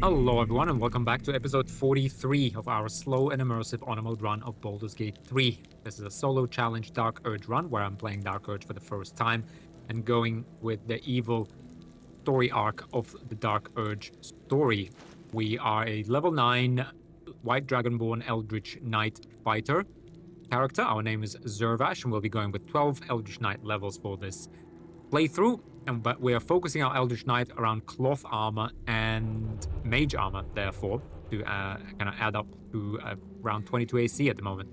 Hello everyone and welcome back to episode 43 of our slow and immersive on mode run of Baldur's Gate 3. This is a solo challenge Dark Urge run where I'm playing Dark Urge for the first time and going with the evil story arc of the Dark Urge story. We are a level 9 White Dragonborn Eldritch Knight fighter character. Our name is Zervash and we'll be going with 12 Eldritch Knight levels for this playthrough. But we are focusing our Eldritch Knight around cloth armor and mage armor, therefore, to kind of add up to around 22 AC at the moment.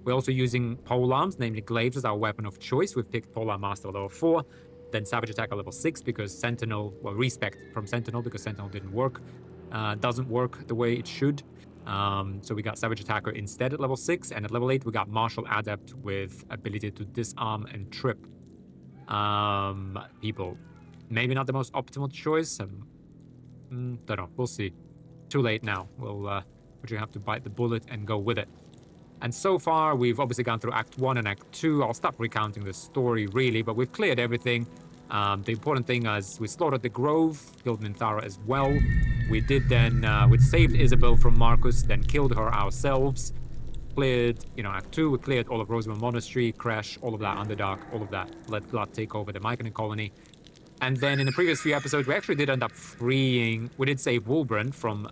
We're also using polearms, namely glaives, as our weapon of choice. We've picked Polearm Master level 4, then Savage Attacker level 6 because Sentinel, well, Respect from Sentinel because Sentinel didn't work. Doesn't work the way it should. So we got Savage Attacker instead at level 6, and at level 8 we got Martial Adept with ability to disarm and trip people. Maybe not the most optimal choice. Don't know. We'll see. Too late now. We'll just have to bite the bullet and go with it. And so far, we've obviously gone through Act 1 and Act 2. I'll stop recounting the story, really, but we've cleared everything. The important thing is we slaughtered the Grove, killed Minthara as well. We did then, we saved Isabel from Marcus, then killed her ourselves. Cleared, Act 2, we cleared all of Rosamund Monastery, Crash, all of that, Underdark, all of that. Let Blood take over the Myconid colony. And then in the previous few episodes, we actually did end up freeing, we did save Wulbrand from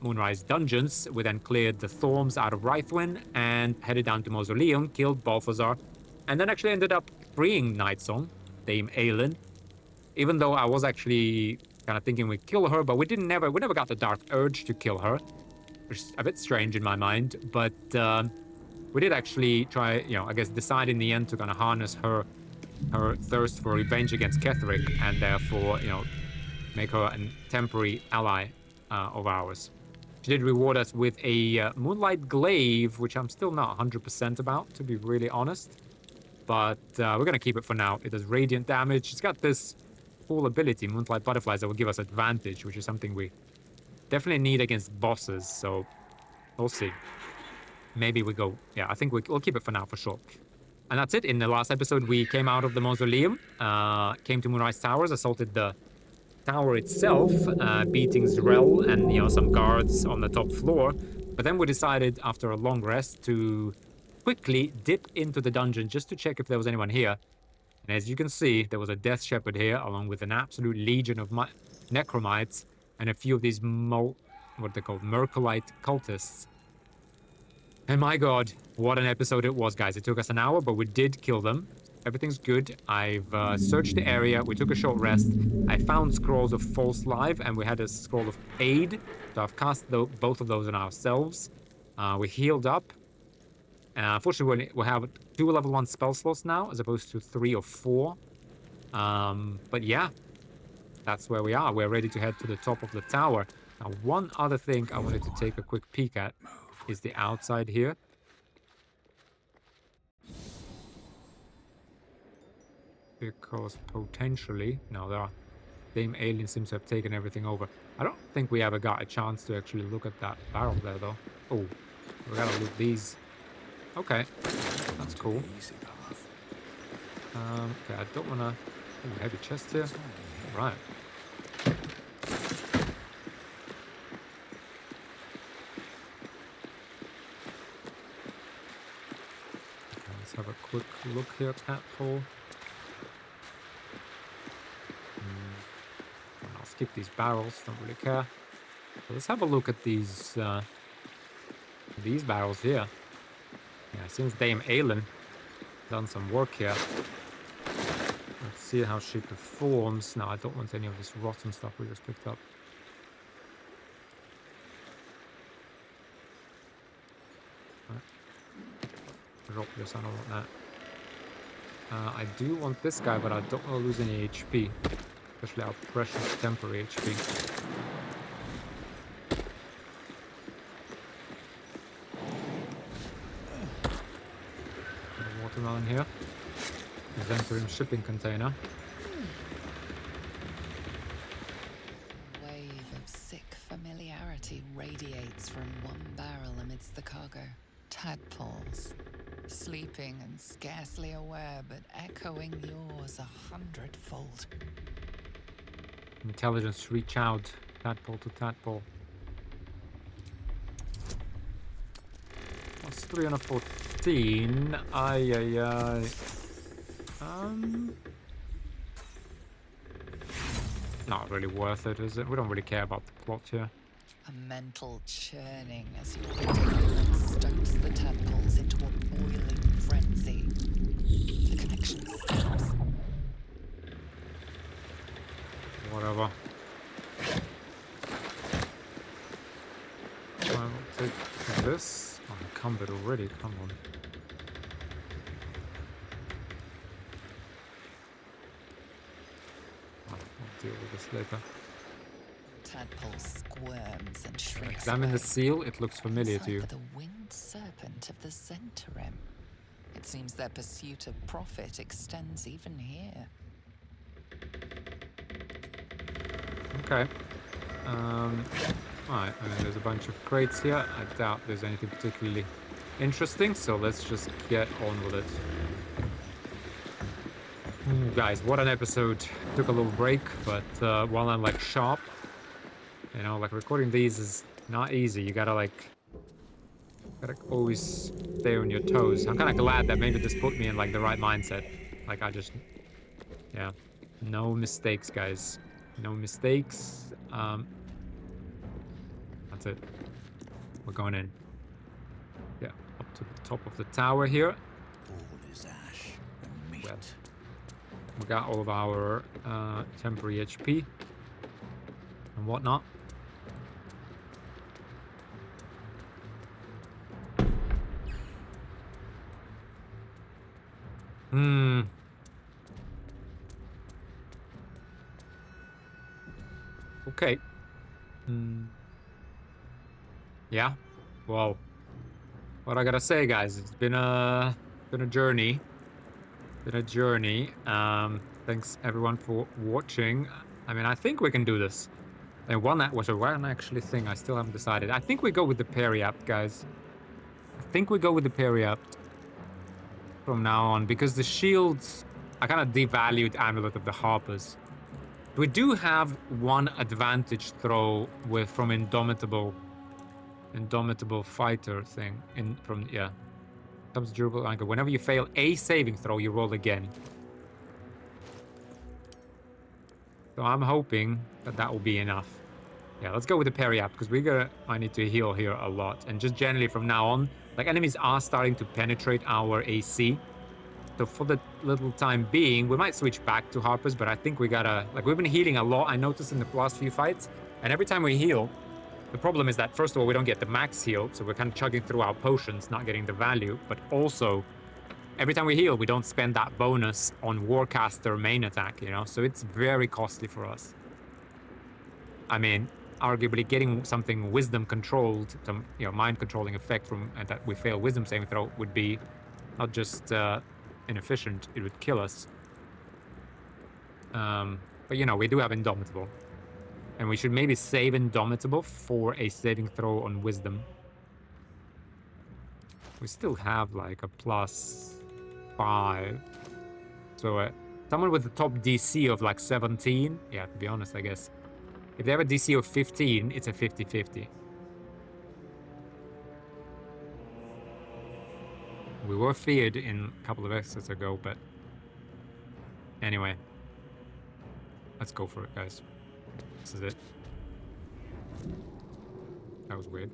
Moonrise Dungeons. We then cleared the Thorms out of Rythwin and headed down to Mausoleum, killed Balthazar, and then actually ended up freeing Nightsong, Dame Aelin. Even though I was actually kind of thinking we'd kill her, but we never got the Dark Urge to kill her, which is a bit strange in my mind. But we did actually try, I guess, decide in the end to kind of harness her thirst for revenge against Ketheric, and therefore, make her a temporary ally of ours. She did reward us with a Moonlight Glaive, which I'm still not 100% about, to be really honest. But we're going to keep it for now. It does radiant damage. It's got this cool ability, Moonlight Butterflies, that will give us advantage, which is something we definitely need against bosses, so we'll see. Maybe we go... Yeah, I think we'll keep it for now, for sure. And that's it. In the last episode, we came out of the Mausoleum, came to Moonrise Towers, assaulted the tower itself, beating Zrel and, some guards on the top floor. But then we decided, after a long rest, to quickly dip into the dungeon just to check if there was anyone here. And as you can see, there was a Death Shepherd here, along with an absolute legion of necromites and a few of these what they're called, Mercolite cultists. And my god, what an episode it was, guys. It took us an hour, but we did kill them. Everything's good. I've searched the area. We took a short rest. I found scrolls of false life, and we had a scroll of aid. So I've cast both of those on ourselves. We healed up. Unfortunately, we have 2 level 1 spell slots now, as opposed to 3 or 4. But yeah, that's where we are. We're ready to head to the top of the tower. Now, one other thing I wanted to take a quick peek at is the outside here. Because potentially... No, Dame Aelin seems to have taken everything over. I don't think we ever got a chance to actually look at that barrel there, though. Oh, we gotta loot these. Okay, that's cool. Okay, I don't wanna... Oh, heavy chest here. Right. Let's have a quick look here, Tadpole. I'll skip these barrels, don't really care. So let's have a look at these barrels here. Yeah, since Dame Aelin done some work here. Let's see how she performs. No, I don't want any of this rotten stuff we just picked up. Drop this, I don't want that. I do want this guy, but I don't want to lose any HP. Especially our precious temporary HP. Watermelon here. Inventory shipping container. A wave of sick familiarity radiates from one barrel amidst the cargo. Tadpoles, sleeping and scarcely aware, but echoing yours 100-fold. Intelligence, reach out. Tadpole to tadpole. That's 314. Ay, ay, ay. Not really worth it, is it? We don't really care about the plot here. A mental churning as your interference stokes the tadpoles into a boiling frenzy. The connection stops. Whatever. I will take this. I'm encumbered already, come on. I'll deal with this later. Tadpole squirms and shrinks Examine the away. seal, it looks familiar to you. Inside the winged serpent of the Zentarim. It seems their pursuit of profit extends even here. Okay. Alright, I mean, there's a bunch of crates here. I doubt there's anything particularly interesting, so let's just get on with it. Guys, what an episode. Took a little break, but while I'm like sharp, you know, like recording these is not easy. You gotta always stay on your toes. I'm kind of glad that maybe this put me in like the right mindset. Like yeah, no mistakes, guys. No mistakes. That's it. We're going in. Yeah, up to the top of the tower here. All is ash and meat. Well, we got all of our temporary HP and whatnot. Okay. Yeah. Well, what I gotta say, guys, it's been a journey. Thanks everyone for watching. I mean, I think we can do this. And one actually thing I still haven't decided. I think we go with the Periapt, guys. I think we go with the Periapt from now on, because the shields, I kind of devalued Amulet of the Harpers. We do have one advantage throw from Indomitable fighter thing comes durable anchor. Whenever you fail a saving throw, you roll again. So I'm hoping that will be enough. Yeah, let's go with the Periapt, because I need to heal here a lot. And just generally from now on, like, enemies are starting to penetrate our AC. So for the little time being, we might switch back to Harpers, but I think we gotta, like, we've been healing a lot, I noticed in the last few fights. And every time we heal, the problem is that, first of all, we don't get the max heal, so we're kind of chugging through our potions, not getting the value. But also, every time we heal, we don't spend that bonus on Warcaster main attack, you know? So it's very costly for us. I mean, arguably getting something wisdom controlled, some, you know, mind controlling effect from that we fail wisdom saving throw would be not just inefficient, it would kill us. But you know, we do have Indomitable. And we should maybe save Indomitable for a saving throw on wisdom. We still have like a +5. So someone with the top DC of like 17, yeah, to be honest, I guess. If they have a DC of 15, it's a 50-50. We were feared in a couple of episodes ago, but anyway. Let's go for it, guys. This is it. That was weird.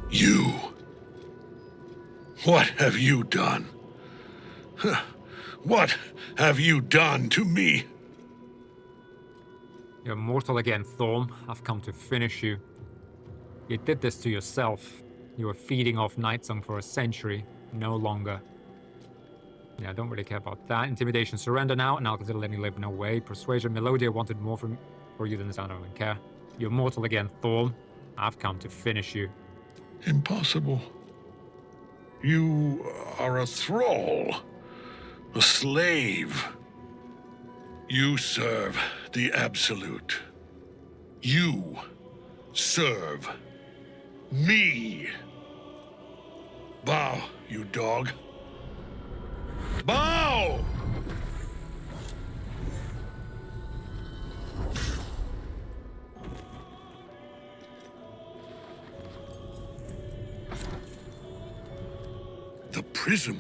You! What have you done? What have you done to me? You're mortal again, Thorm. I've come to finish you. You did this to yourself. You were feeding off Nightsong for a century. No longer. Yeah, I don't really care about that. Intimidation, surrender now, and I'll consider letting you live. No way. Persuasion, Melodia wanted more for you than this. I don't even care. You're mortal again, Thorm. I've come to finish you. Impossible. You are a thrall. A slave. You serve the Absolute. You serve me. Bow, you dog. Bow! The prism.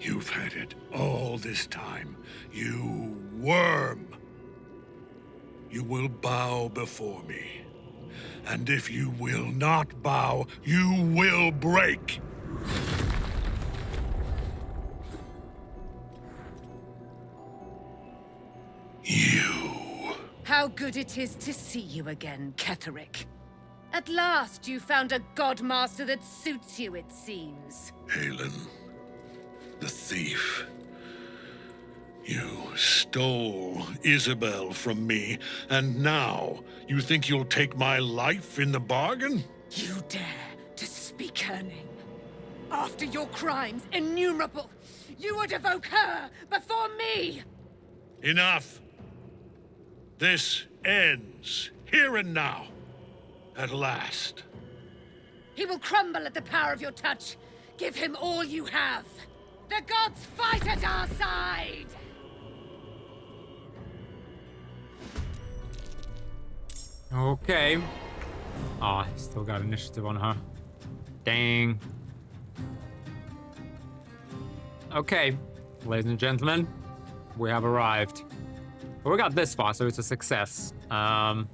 You've had it all this time, you worm. You will bow before me. And if you will not bow, you will break. You. How good it is to see you again, Ketheric. At last you found a godmaster that suits you, it seems. Aelin, the thief. You stole Isabel from me, and now you think you'll take my life in the bargain? You dare to speak her name. After your crimes innumerable, you would evoke her before me! Enough! This ends here and now. At last. He will crumble at the power of your touch. Give him all you have. The gods fight at our side! Okay. Ah, still got initiative on her. Dang. Okay, ladies and gentlemen, we have arrived. Well, we got this far, so it's a success. All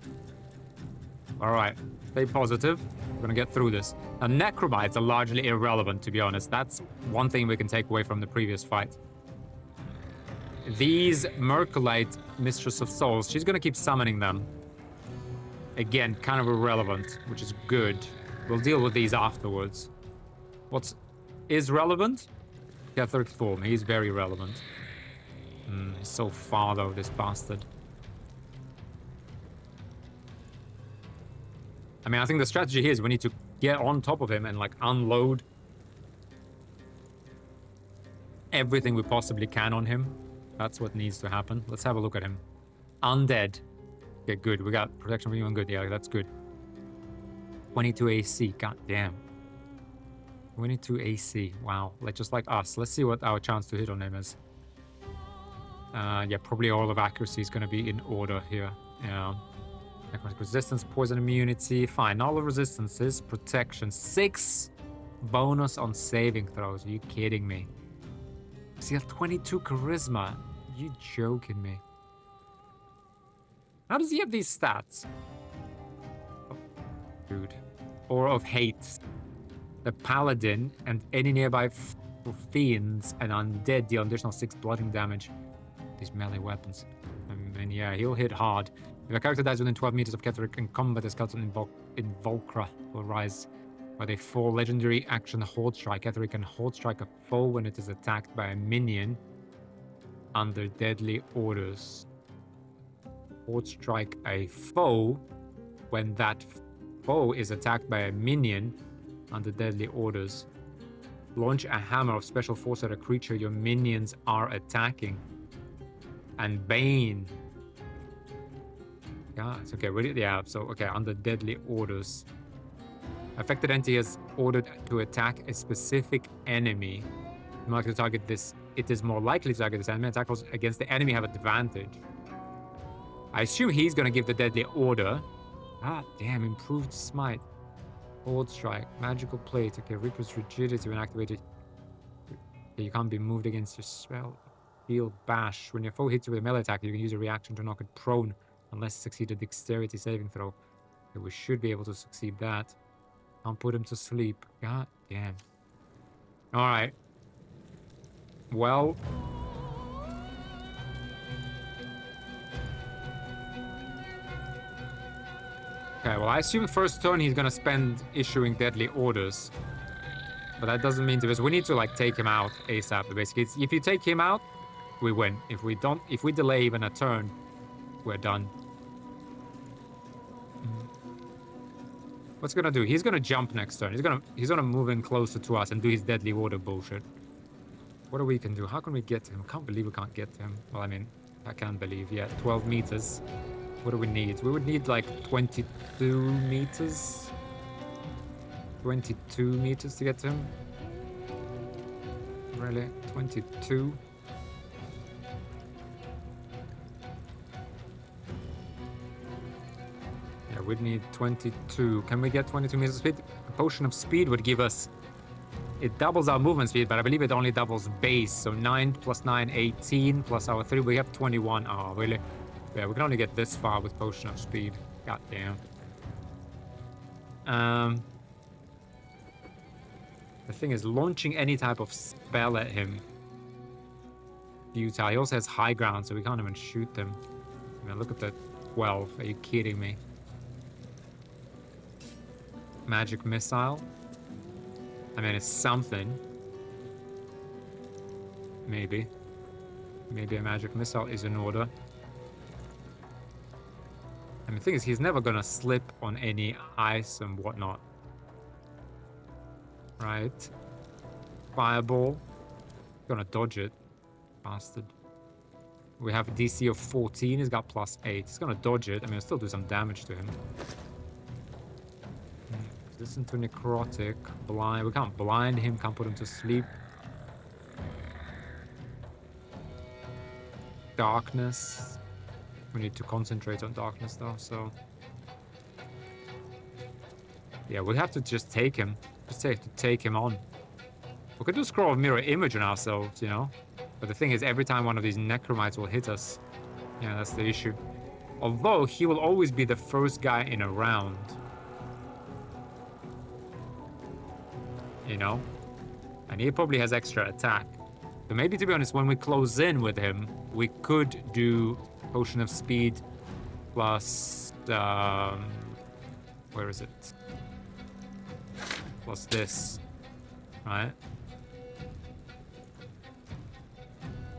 right, stay positive. We're gonna get through this. Now, necrobites are largely irrelevant, to be honest. That's one thing we can take away from the previous fight. These Mercolite Mistress of Souls, she's gonna keep summoning them. Again, kind of irrelevant, which is good. We'll deal with these afterwards. What is relevant? Ketheric form, he's very relevant. He's so far though, this bastard. I mean, I think the strategy here is we need to get on top of him and like unload everything we possibly can on him. That's what needs to happen. Let's have a look at him. Undead. Okay, good. We got protection from anyone good. Yeah, that's good. 22 AC. God damn. 22 AC. Wow. Like just like us. Let's see what our chance to hit on him is. Yeah, probably all of accuracy is going to be in order here. Yeah. Necrotic resistance, poison immunity. Fine. All of resistances. Protection. 6 bonus on saving throws. Are you kidding me? See, 22 charisma. Are you joking me? How does he have these stats? Oh, dude. Aura of Hate. The Paladin and any nearby fiends and undead deal additional 6 bludgeoning damage. These melee weapons. And yeah, he'll hit hard. If a character dies within 12 meters of Ketheric in combat, a skeleton Invulcra will rise. By a 4 legendary action Hold Strike. Ketheric can Hold Strike a foe when it is attacked by a minion under deadly orders. Hold Strike a foe when that foe is attacked by a minion under deadly orders. Launch a hammer of special force at a creature your minions are attacking. And Bane. Yeah, it's okay. Yeah, so okay, under deadly orders. Affected entity is ordered to attack a specific enemy. More likely to target this. It is more likely to target this enemy. Attacks against the enemy have advantage. I assume he's gonna give the deadly order. Ah, damn, improved smite. Hold Strike, magical plate. Okay, Reaper's rigidity when activated. Okay, you can't be moved against your spell. Field bash. When your foe hits you with a melee attack, you can use a reaction to knock it prone, unless it succeeds a dexterity saving throw. Okay, we should be able to succeed that. Can't put him to sleep. God damn. Alright. Well. Okay, well, I assume first turn he's gonna spend issuing deadly orders. But that doesn't mean to us. We need to, like, take him out ASAP, basically. If you take him out, we win. If we don't, if we delay even a turn, we're done. What's he gonna do? He's gonna jump next turn. He's gonna move in closer to us and do his deadly order bullshit. What do we can do? How can we get to him? I can't believe we can't get to him. Well, I mean, I can't believe. Yeah, 12 meters. What do we need? We would need like 22 meters. 22 meters to get to him. Really? 22? Yeah, we'd need 22. Can we get 22 meters of speed? A potion of speed would give us... It doubles our movement speed, but I believe it only doubles base. So 9 plus 9, 18, plus our 3, we have 21. Oh, really? Yeah, we can only get this far with potion of speed. God damn. The thing is, launching any type of spell at him, futile. He also has high ground, so we can't even shoot them. I mean, look at that 12. Are you kidding me? Magic missile. I mean, it's something. Maybe. Maybe a magic missile is in order. I mean, the thing is, he's never gonna slip on any ice and whatnot. Right. Fireball. Gonna dodge it. Bastard. We have a DC of 14. He's got plus 8. He's gonna dodge it. I mean, it'll still do some damage to him. Resistant to necrotic. Blind. We can't blind him. Can't put him to sleep. Darkness. We need to concentrate on darkness though, so... Yeah, we'll have to just take him. Just have to take him on. We could do Scroll of Mirror Image on ourselves, you know? But the thing is, every time one of these necromites will hit us, yeah, that's the issue. Although, he will always be the first guy in a round. You know? And he probably has extra attack. So maybe, to be honest, when we close in with him, we could do Potion of Speed plus... where is it? Plus this. Right?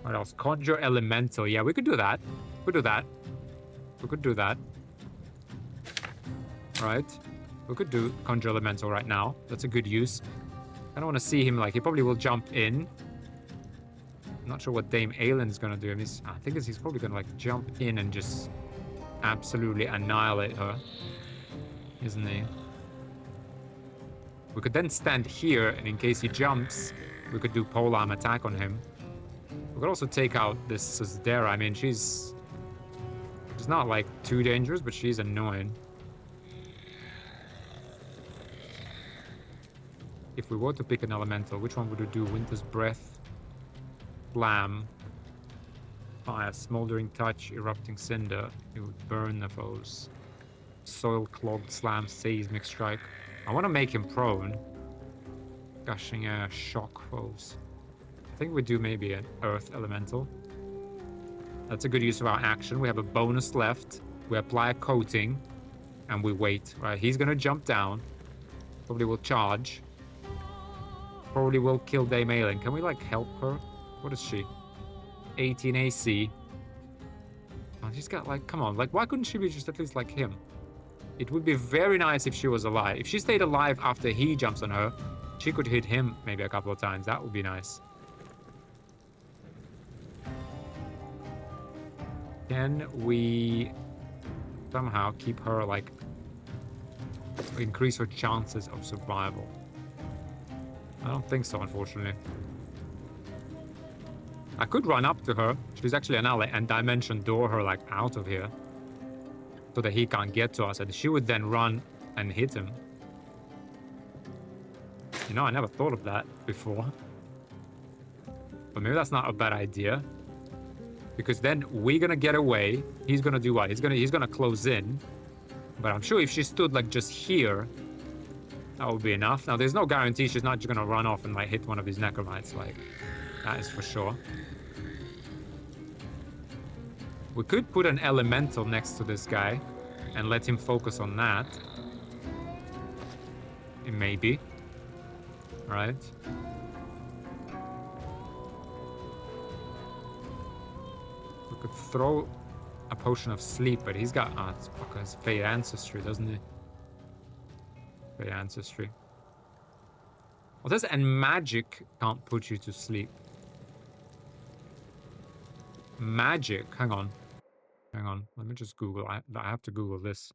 What else? Conjure Elemental. Yeah, we could do that. We could do that. We could do that. Right? We could do Conjure Elemental right now. That's a good use. I don't want to see him, like, he probably will jump in. I'm not sure what Dame Aylin's gonna do. I think he's probably gonna, like, jump in and just absolutely annihilate her. Isn't he? We could then stand here, and in case he jumps, we could do polearm attack on him. We could also take out this Szdera. I mean, she's not, like, too dangerous, but she's annoying. If we were to pick an elemental, which one would we do? Winter's Breath, Flam, Fire, Smoldering Touch, Erupting Cinder. It would burn the foes. Soil-clogged Slam, Seismic Strike. I want to make him prone. Gushing Air, Shock foes. I think we do maybe an Earth Elemental. That's a good use of our action. We have a bonus left. We apply a coating, and we wait. Right, he's gonna jump down. Probably will charge. Probably will kill Dame Aylin. Can we, like, help her? What is she? 18 AC. Oh, she's got, like, come on. Like, why couldn't she be just at least like him? It would be very nice if she was alive. If she stayed alive after he jumps on her, she could hit him maybe a couple of times. That would be nice. Can we somehow keep her, like, increase her chances of survival? I don't think so, unfortunately. I could run up to her. She's actually an ally, and dimension door her, like, out of here, so that he can't get to us, and she would then run and hit him. You know, I never thought of that before. But maybe that's not a bad idea. Because then we're gonna get away. He's gonna do what? He's gonna close in. But I'm sure if she stood, like, just here, that would be enough. Now, there's no guarantee she's not just gonna run off and, like, hit one of these necromites. Like, that is for sure. We could put an elemental next to this guy and let him focus on that. Maybe. Right? We could throw a potion of sleep, but he's got... Ah, it's because Fate Ancestry, doesn't he? Fate Ancestry. Well, this and magic can't put you to sleep. Magic. Hang on. Hang on. Let me just Google. I have to Google this.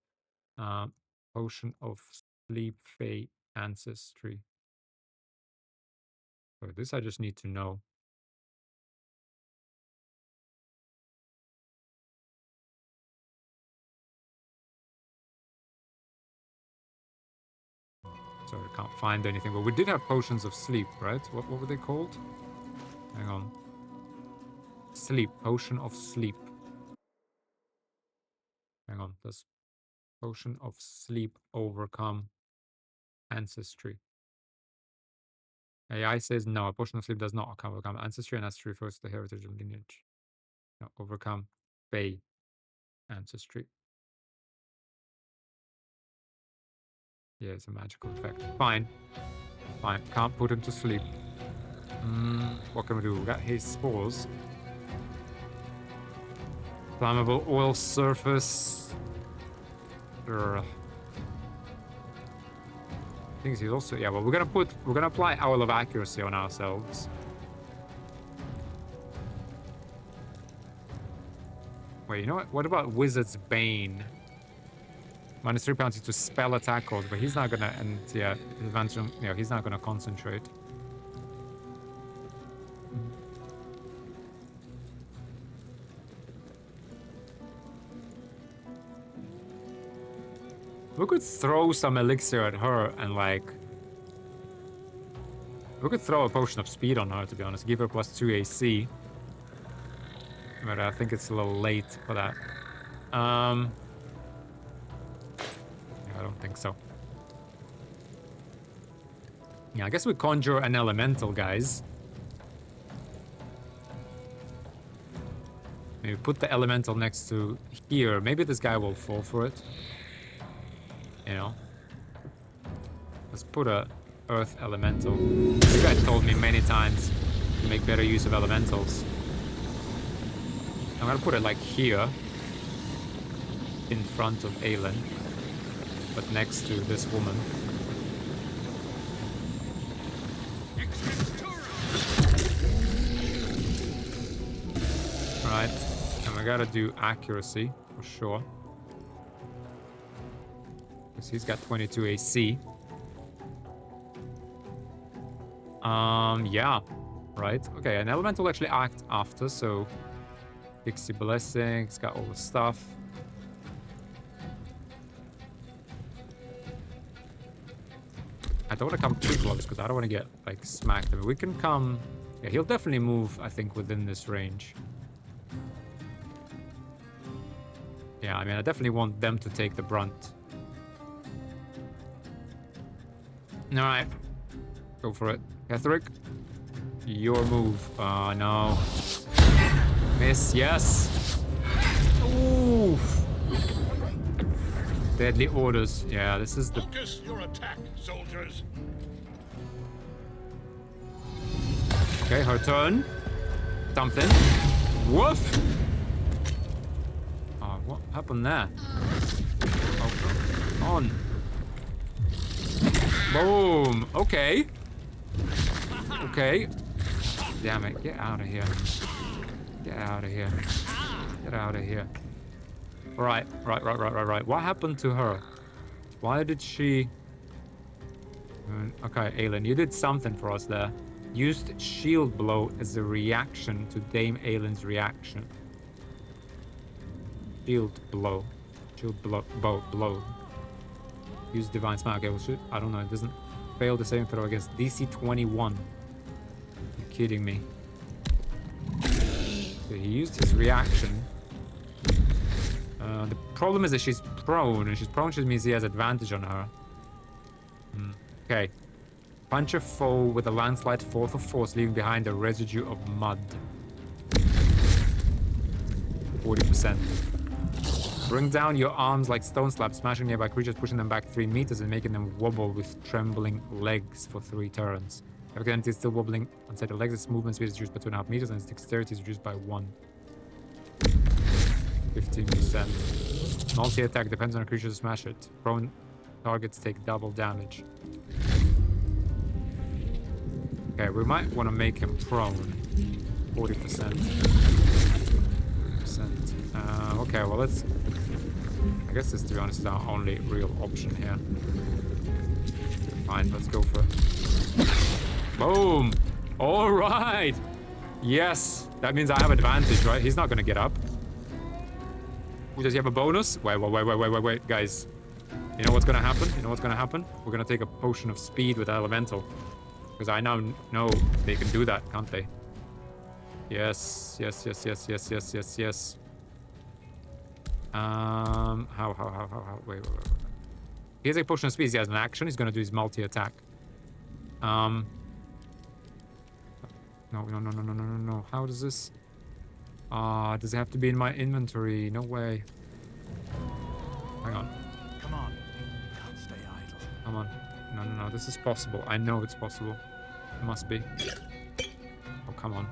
Potion of Sleep Fate Ancestry. So this I just need to know. Sorry, I can't find anything. But we did have potions of sleep, right? What were they called? Hang on. Sleep. Potion of sleep. Hang on. Does potion of sleep overcome ancestry? AI says no. A potion of sleep does not overcome ancestry, and ancestry refers to the heritage of lineage. No, overcome Bay ancestry. Yeah, it's a magical effect. Fine. Fine. Can't put him to sleep. What can we do? We got his spores. Flammable oil surface. Sure. Things he's also, yeah, well, we're gonna apply Owl of Accuracy on ourselves. Wait, you know what? What about Wizard's Bane? Minus 3 pounds to spell attack rolls, but he's not gonna, and yeah, advantage on, you know, he's not gonna concentrate. We could throw some elixir at her and like... We could throw a potion of speed on her, to be honest. Give her +2 AC. But I think it's a little late for that. Yeah, I don't think so. Yeah, I guess we conjure an elemental, guys. Maybe put the elemental next to here. Maybe this guy will fall for it. You know? Let's put a earth elemental. You guys told me many times to make better use of elementals. I'm gonna put it like here. In front of Aelin. But next to this woman. Right. And we gotta do accuracy for sure. Because he's got 22 AC. Yeah. Right. Okay, an elemental actually act after, so Pixie Blessing, it's got all the stuff. I don't want to come too close because I don't want to get like smacked. I mean, we can come. Yeah, he'll definitely move, I think, within this range. Yeah, I mean, I definitely want them to take the brunt. Alright. Go for it. Ketheric, your move. Oh, no. Miss, yes. Oof. Deadly orders. Yeah, this is the... Focus your attack, soldiers. Okay, her turn. Something. Woof! Oh, what happened there? Oh, on. Boom. Okay. Okay. Damn it. Get out of here. Get out of here. Get out of here. Right. What happened to her? Why did she... Okay, Aelin, you did something for us there. Used shield blow as a reaction to Dame Aelin's reaction. Shield blow. Shield blow. Use divine smite. Okay, well, shoot. I don't know. It doesn't fail the saving throw against DC 21. You're kidding me. So he used his reaction. The problem is that she's prone, and she's prone, which means he has advantage on her. Okay. Punch a foe with a landslide force of force, leaving behind a residue of mud. 40%. Bring down your arms like stone slabs, smashing nearby creatures, pushing them back 3 meters and making them wobble with trembling legs for 3 turns. If the entity is still wobbling on set of legs, its movement speed is reduced by 2.5 meters and its dexterity is reduced by 1. 15%. Multi-attack depends on a creature to smash it. Prone targets take double damage. Okay, we might want to make him prone. 40%. 40%. Okay, well, let's... I guess this, to be honest, is our only real option here. Fine, let's go for it. Boom! Alright! Yes! That means I have advantage, right? He's not gonna get up. Does he have a bonus? Wait, guys. You know what's gonna happen? You know what's gonna happen? We're gonna take a potion of speed with elemental. Because I now know they can do that, can't they? Yes. How? Wait. He has a potion of speed. He has an action. He's gonna do his multi-attack. No. How does this? Does it have to be in my inventory? No way. Hang on. Come on. Can't stay idle. Come on. No. This is possible. I know it's possible. It must be. Oh, come on.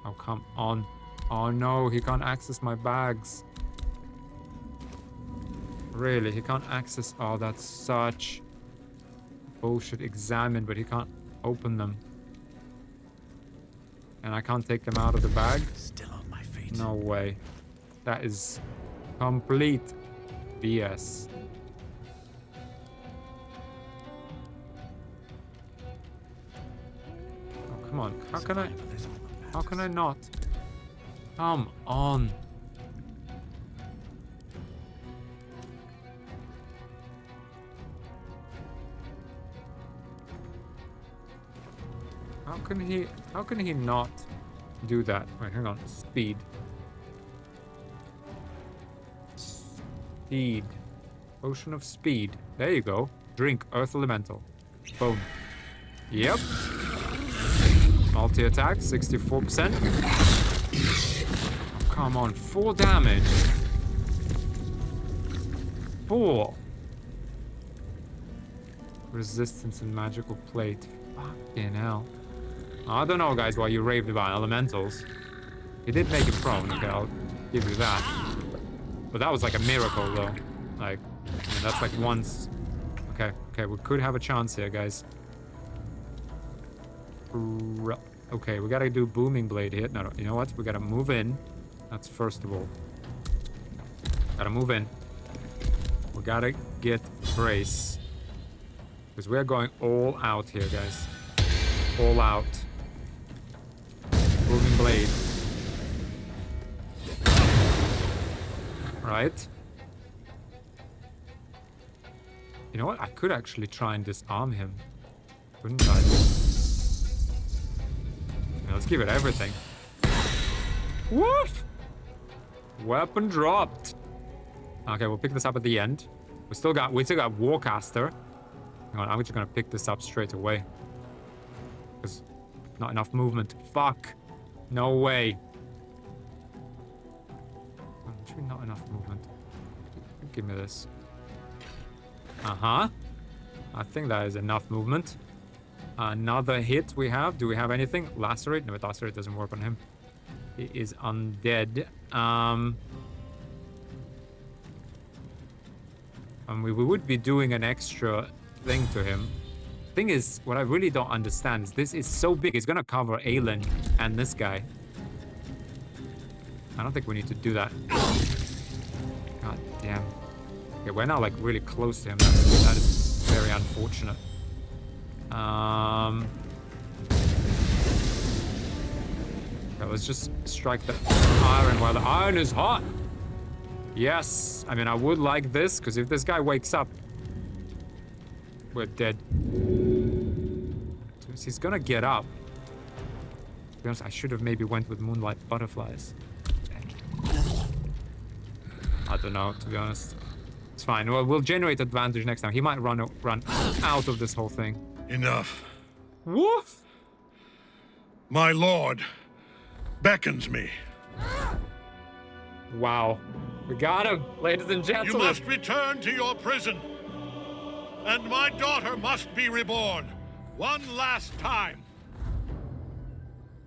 Oh, come on. Oh, no. He can't access my bags. Really? He can't access... Oh, that's such... bullshit. Examine, but he can't open them. And I can't take them out of the bag? Still on my feet. No way. That is complete BS. Oh, come on. How can I not? Come on. How can he not do that? Wait, hang on. Speed. Speed. Potion of speed. There you go. Drink Earth Elemental. Boom. Yep. Multi-attack, 64%. Oh, come on. 4 damage. 4. Resistance and magical plate. Fucking hell. I don't know, guys, why you raved about elementals. He did make it prone, okay, I'll give you that. But that was like a miracle, though. Like, I mean, that's like once... Okay, we could have a chance here, guys. Okay, we gotta do Booming Blade here. No, you know what? We gotta move in. That's first of all. Gotta move in. We gotta get Brace. Because we're going all out here, guys. All out. Booming Blade. Right. You know what? I could actually try and disarm him. Couldn't I? Yeah, let's give it everything. What? Weapon dropped. Okay, we'll pick this up at the end. We still got Warcaster. Hang on, I'm just gonna pick this up straight away. Because not enough movement. Fuck. No way. Actually, not enough movement. Give me this. I think that is enough movement. Another hit we have. Do we have anything? Lacerate? No, Lacerate doesn't work on him. He is undead. And we would be doing an extra thing to him. Thing is, what I really don't understand is this is so big. It's gonna cover Aelin and this guy. I don't think we need to do that. God damn. Okay, we're now like really close to him. That is very unfortunate. Okay, let's just strike the iron while the iron is hot. Yes. I mean, I would like this, because if this guy wakes up, we're dead. He's gonna get up. To be honest, I should have maybe went with Moonlight Butterflies. I don't know, to be honest. It's fine. Well, we'll generate advantage next time. He might run out of this whole thing. Enough. Woof! My lord beckons me. Wow. We got him, ladies and You gentlemen. must return to your prison. And my daughter must be reborn. One last time.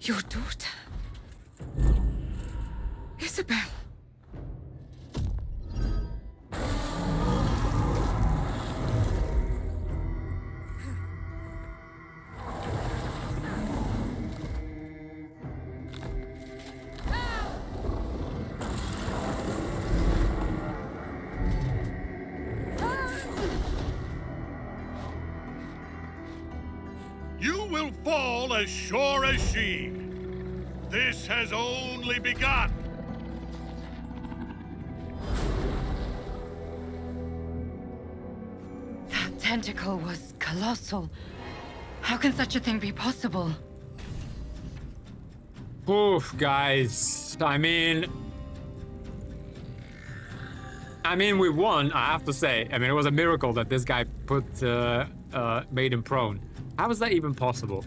Your daughter? Isabel. You will fall as sure as she. This has only begun. That tentacle was colossal. How can such a thing be possible? Oof, guys. I mean, we won, I have to say. I mean, it was a miracle that this guy made him prone. How is that even possible?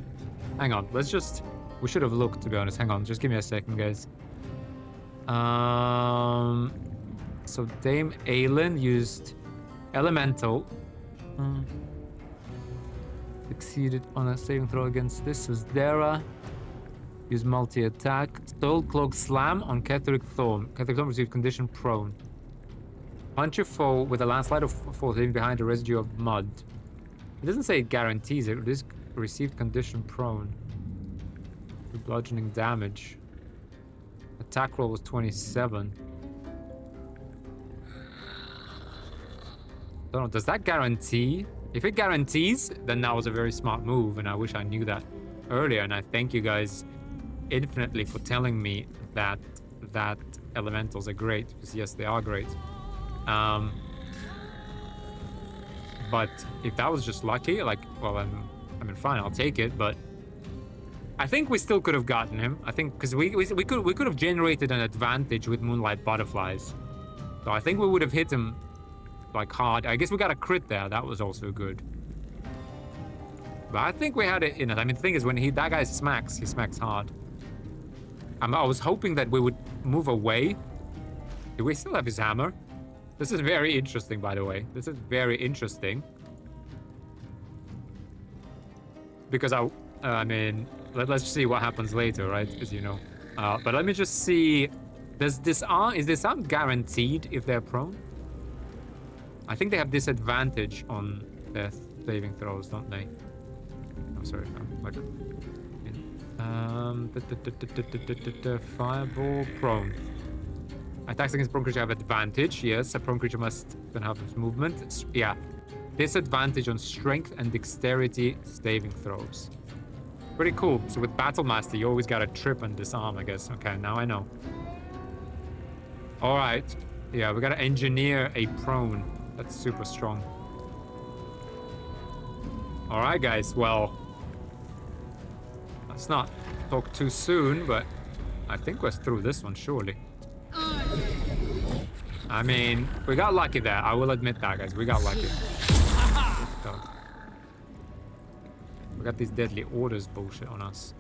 Hang on, let's just... We should have looked, to be honest. Hang on, just give me a second, guys. So Dame Aelin used Elemental. Succeeded on a saving throw against this. Was Dara. Used multi-attack. Stole Cloak Slam on Ketheric Thorn. Ketheric Thorn received condition prone. Punch your foe with a landslide of force leaving behind a residue of mud. It doesn't say it guarantees it. This received condition prone. Bludgeoning damage. Attack roll was 27. Don't know, does that guarantee? If it guarantees, then that was a very smart move, and I wish I knew that earlier. And I thank you guys infinitely for telling me that elementals are great, because yes, they are great. But if that was just lucky, like, well, I mean, fine, I'll take it. But I think we still could have gotten him. I think because we could have generated an advantage with Moonlight Butterflies. So I think we would have hit him like hard. I guess we got a crit there. That was also good. But I think we had it in it. I mean, the thing is, when that guy smacks, he smacks hard. I was hoping that we would move away. Do we still have his hammer? This is very interesting, by the way. This is very interesting. Because I mean, let's see what happens later, right? As you know. But let me just see. Is this arm guaranteed if they're prone? I think they have disadvantage on their saving throws, don't they? I'm sorry. I'm like. Fireball prone. Attacks against prone creature have advantage. Yes, a prone creature must then have its movement. Yeah. Disadvantage on strength and dexterity saving throws. Pretty cool. So with Battle Master, you always gotta trip and disarm, I guess. Okay, now I know. Alright. Yeah, we gotta engineer a prone. That's super strong. Alright, guys. Well, let's not talk too soon, but I think we're through this one, surely. I mean, we got lucky there. I will admit that, guys. We got lucky. So, we got these deadly orders bullshit on us.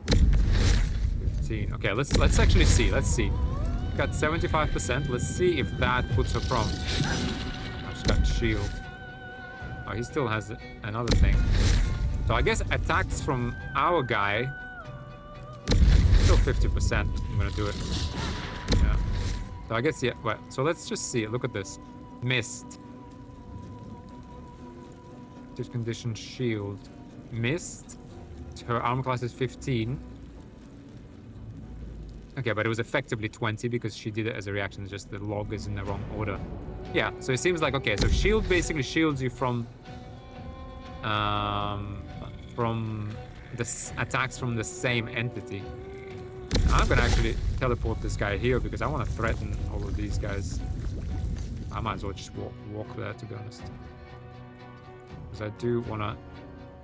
15. Okay, let's actually see. Let's see. We got 75%. Let's see if that puts her prone. I just got shield. Oh, he still has another thing. So I guess attacks from our guy. Still 50%. I'm gonna do it. Yeah. So I guess, yeah. Well, so let's just see it. Look at this. Missed. Condition shield. Missed. Her armor class is 15. Okay, but it was effectively 20 because she did it as a reaction. Just the log is in the wrong order. Yeah, so it seems like, okay, so shield basically shields you from the attacks from the same entity. I'm gonna actually teleport this guy here because I want to threaten all of these guys. I might as well just walk there, to be honest. Because I do want to,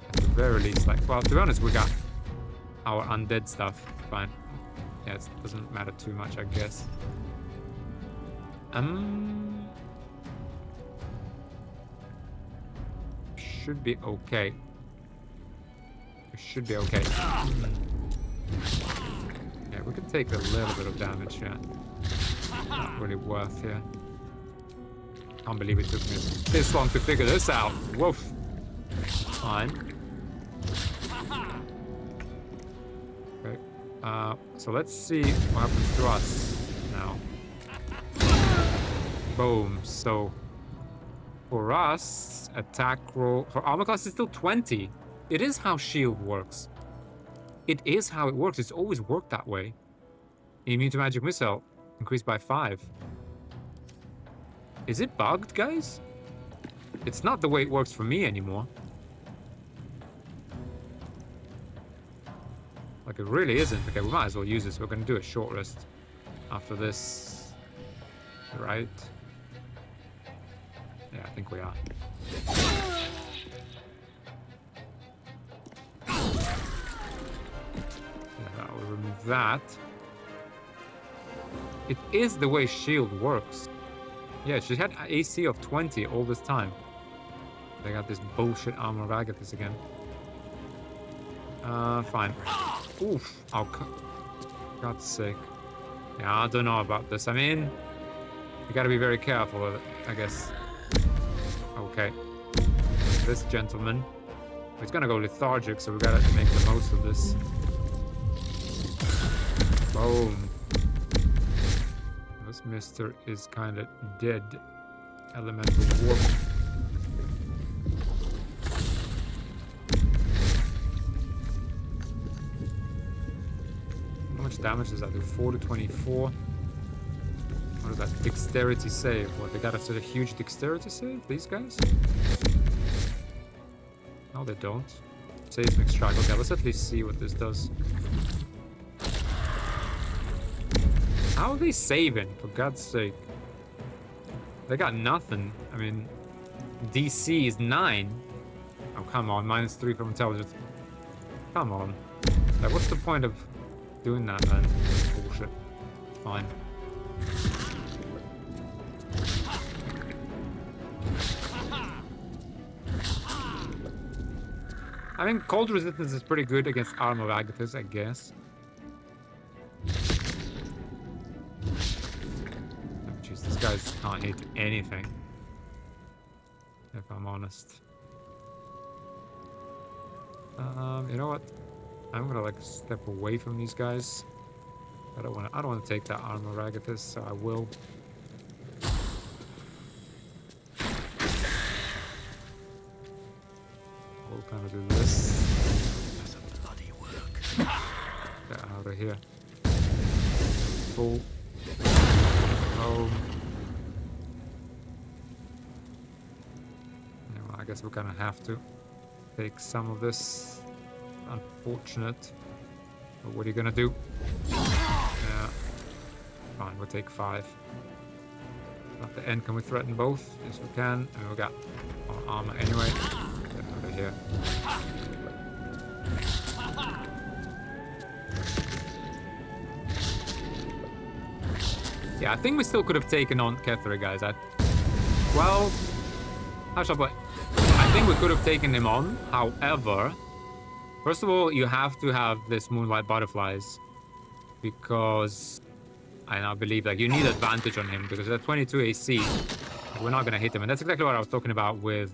at the very least, like, well, to be honest, we got our undead stuff. Fine. Yeah, it doesn't matter too much, I guess. Should be okay. It should be okay. Yeah, we can take a little bit of damage, yeah. Not really worth here. Can't believe it took me this long to figure this out. Woof. Fine. Okay. So let's see what happens to us now. Boom. So for us, attack roll. Her armor class is still 20. It is how shield works. It is how it works. It's always worked that way. Immune to magic missile increased by 5. Is it bugged, guys? It's not the way it works for me anymore. Like, it really isn't. Okay, we might as well use this. We're gonna do a short rest after this. Right? Yeah, I think we are. Yeah, we'll remove that. It is the way shield works. Yeah, she had AC of 20 all this time. They got this bullshit armor of Agathis again. Fine. Oof. Oh, God's sake. Yeah, I don't know about this. I mean, you gotta be very careful with it, I guess. Okay. This gentleman. He's gonna go lethargic, so we gotta make the most of this. Boom. This mister is kinda dead. Elemental warp. How much damage does that do? 4 to 24. What is that? Dexterity save. What, they got a sort of huge dexterity save? These guys? No, they don't. Seismic strike. Okay, let's at least see what this does. How are they saving, for God's sake? They got nothing. I mean, DC is 9. Oh, come on. -3 from intelligence. Come on. Like, what's the point of doing that, then? Bullshit. Fine. I mean, cold resistance is pretty good against Arm of Agathis, I guess. Oh, jeez, these guys can't hit anything. If I'm honest. You know what? I'm gonna like step away from these guys. I don't wanna take that Arm of Agathis, so I will. We'll kind of do this. That's a bloody work. Get out of here. Full. Home. Yeah, well, I guess we're gonna have to take some of this. Unfortunate. But what are you gonna do? Yeah. Fine, we'll take 5. At the end, can we threaten both? Yes, we can. And we got our armor anyway. Get out of here. Yeah, I think we still could have taken on Ketheric, guys. Well, how shall I put it? I think we could have taken him on. However, first of all, you have to have this Moonlight Butterflies because I believe like you need advantage on him because at 22 AC, we're not gonna hit him, and that's exactly what I was talking about with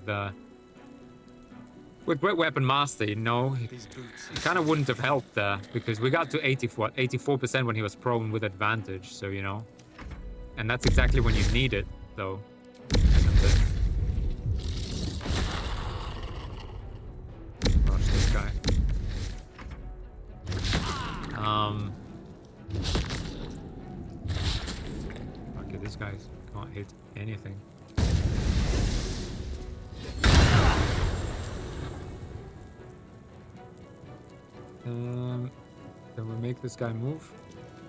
Great Weapon Master. You know, These boots. it kind of wouldn't have helped there because we got to 84% when he was prone with advantage. So you know, and that's exactly when you need it, though. Isn't it? Rush this guy. Okay, this guy can't hit anything. Can we make this guy move?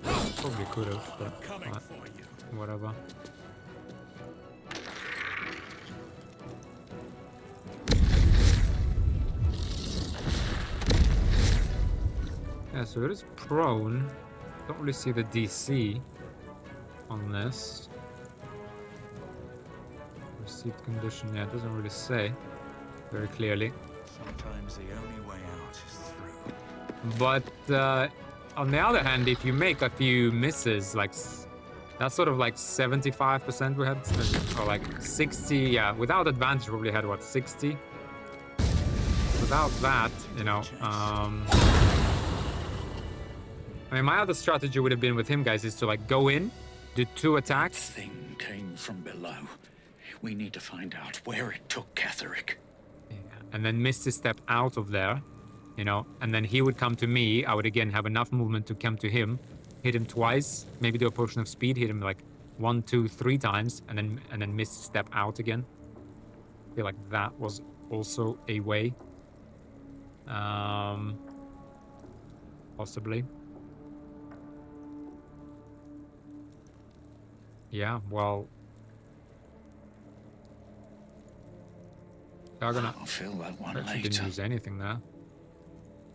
Probably could have, but Coming for you. whatever. Yeah, so it is prone. Don't really see the DC on this. Received condition, yeah, it doesn't really say very clearly. Sometimes the only way out is through. But on the other hand, if you make a few misses, like that's sort of like 75% we had, or like 60. Yeah, without advantage, we probably had what 60. Without that, you know. I mean, my other strategy would have been with him, guys, is to like go in, do 2 attacks. Thing came from below. We need to find out where it took Ketheric. Yeah, and then Misty step out of there, you know, and then he would come to me. I would again have enough movement to come to him, hit him twice, maybe do a potion of speed, hit him like 1, 2, 3 times, and then Misty step out again. I feel like that was also a way. Possibly. Yeah, well, they're gonna... I'll feel that I one actually didn't later. use anything there.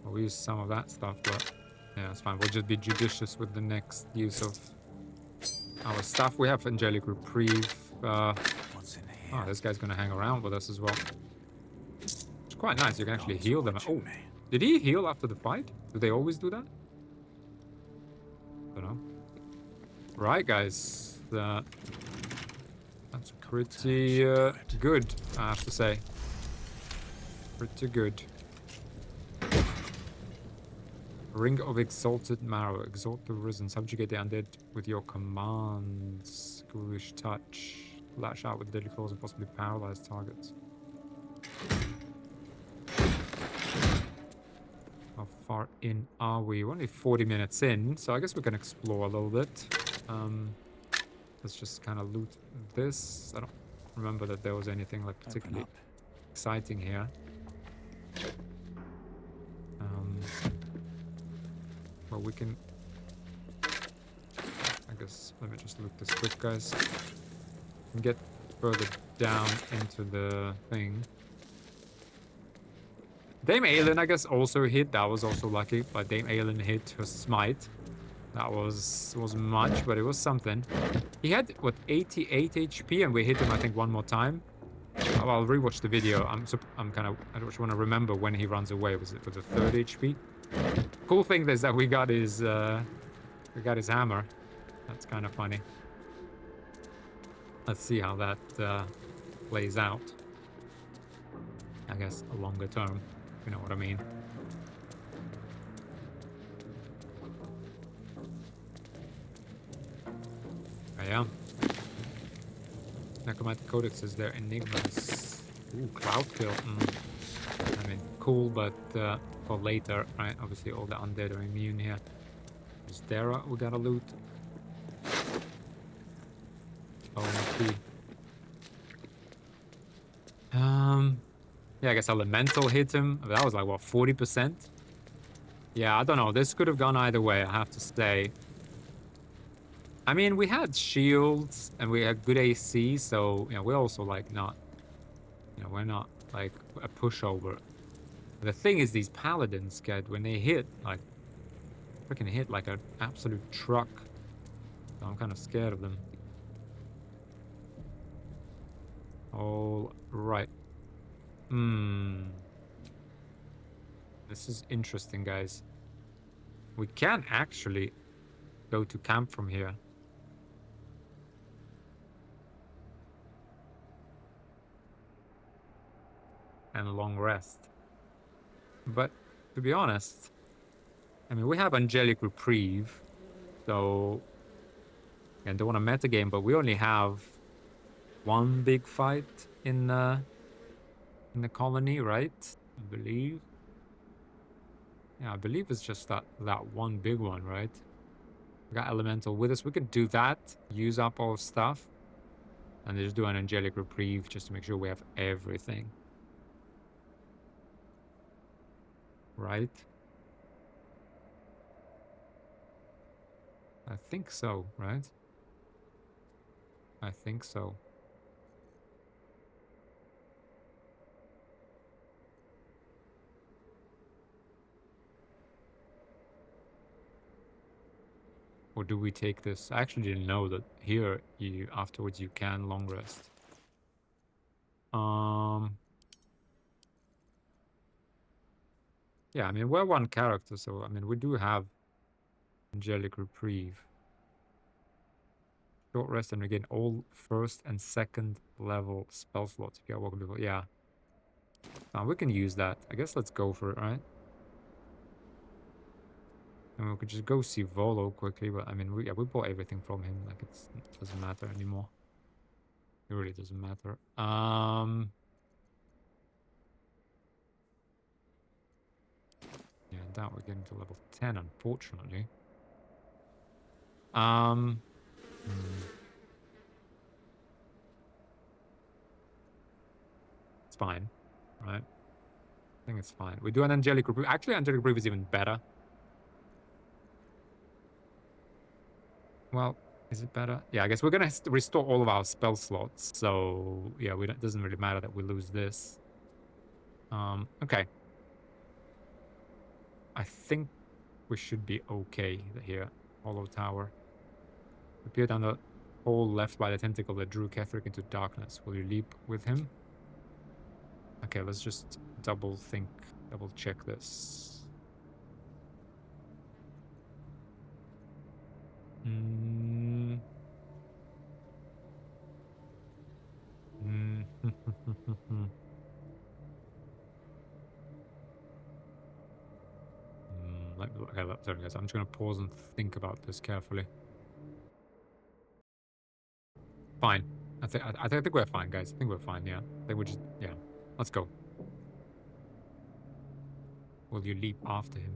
Well, we used some of that stuff, but yeah, it's fine. We'll just be judicious with the next use of our stuff. We have angelic reprieve. What's in Oh, here? this guy's gonna hang around with us as well. It's quite nice. You can actually God's heal them. watching Oh, me. did he heal after the fight? Do they always do that? Don't know. Right, guys. That's pretty good, I have to say. Pretty good. Ring of Exalted Marrow. Exalt the Risen. Subjugate the undead with your commands. Ghoulish Touch. Lash out with deadly claws and possibly paralyze targets. How far in are we? We're only 40 minutes in, so I guess we can explore a little bit. Let's just kind of loot this. I don't remember that there was anything like particularly exciting here. Well, we can... I guess, let me just loot this quick, guys. And get further down into the thing. Dame Aelin, I guess, also hit. That was also lucky, but Dame Aelin hit her smite. That wasn't much, but it was something. He had, what, 88 HP, and we hit him, I think, one more time. I'll rewatch the video. I'm kind of... I just want to remember when he runs away. Was it for the 3rd HP? Cool thing is that we got his hammer. That's kind of funny. Let's see how that plays out. I guess a longer term, if you know what I mean. Yeah. Necromantic Codex is there. Enigmas. Ooh, Cloud Kill. I mean, cool, but for later, right? Obviously, all the undead are immune here. There's Dara we gotta loot. Oh, yeah, I guess Elemental hit him. That was like, what, 40%? Yeah, I don't know. This could have gone either way, I have to say. I mean, we had shields and we had good AC, so, you know, we're also, like, not... You know, we're not, like, a pushover. The thing is, these paladins get, when they hit, like, freaking hit like an absolute truck. So I'm kind of scared of them. All right. This is interesting, guys. We can actually go to camp from here. And long rest. But to be honest, I mean, we have angelic reprieve, so I don't want to metagame, but we only have one big fight in the colony, right? I believe. Yeah, I believe it's just that one big one, right? We got elemental with us. We could do that, use up our stuff, and just do an angelic reprieve just to make sure we have everything. Right? I think so, right? I think so. Or do we take this? I actually didn't know that here afterwards you can long rest. Yeah, I mean, we're one character, so I mean, we do have angelic reprieve. Short rest and regain all 1st and 2nd level spell slots. If you are walking before, yeah. We can use that. I guess let's go for it, right? And we could just go see Volo quickly, but I mean, we bought everything from him. Like, it doesn't matter anymore. It really doesn't matter. Yeah, that we're getting to level 10, unfortunately. fine, right? I think it's fine. We do an angelic reprieve. Actually, angelic reprieve is even better. Well, is it better? Yeah, I guess we're gonna restore all of our spell slots. So yeah, it doesn't really matter that we lose this. Okay. I think we should be okay here. Hollow Tower. Appear down the hole left by the tentacle that drew Ketheric into darkness. Will you leap with him? Okay, let's just double check this. Okay, sorry guys, I'm just gonna pause and think about this carefully. Fine. I think we're fine, guys. I think we're fine, yeah. I think we're just, yeah. Let's go. Will you leap after him?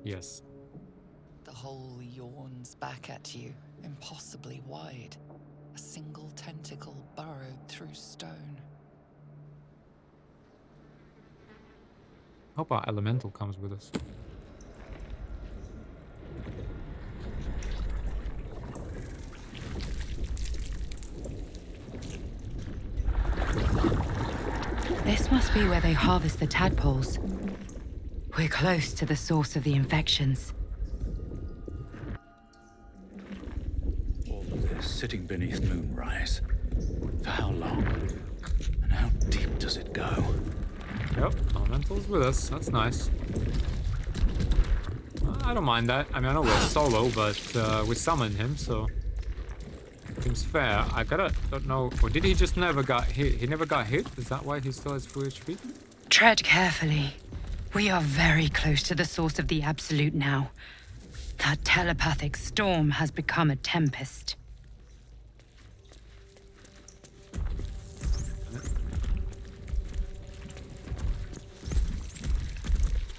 Yes. The hole yawns back at you, impossibly wide. A single tentacle burrowed through stone. Hope our elemental comes with us. This must be where they harvest the tadpoles. We're close to the source of the infections. All of this sitting beneath moonrise. For how long? And how deep does it go? Yep, elemental's with us. That's nice. I don't mind that. I mean, I know we're solo, but we summoned him, so seems fair. I don't know. Or did he just never got hit? He never got hit? Is that why he still has full HP? Tread carefully. We are very close to the source of the Absolute now. That telepathic storm has become a tempest.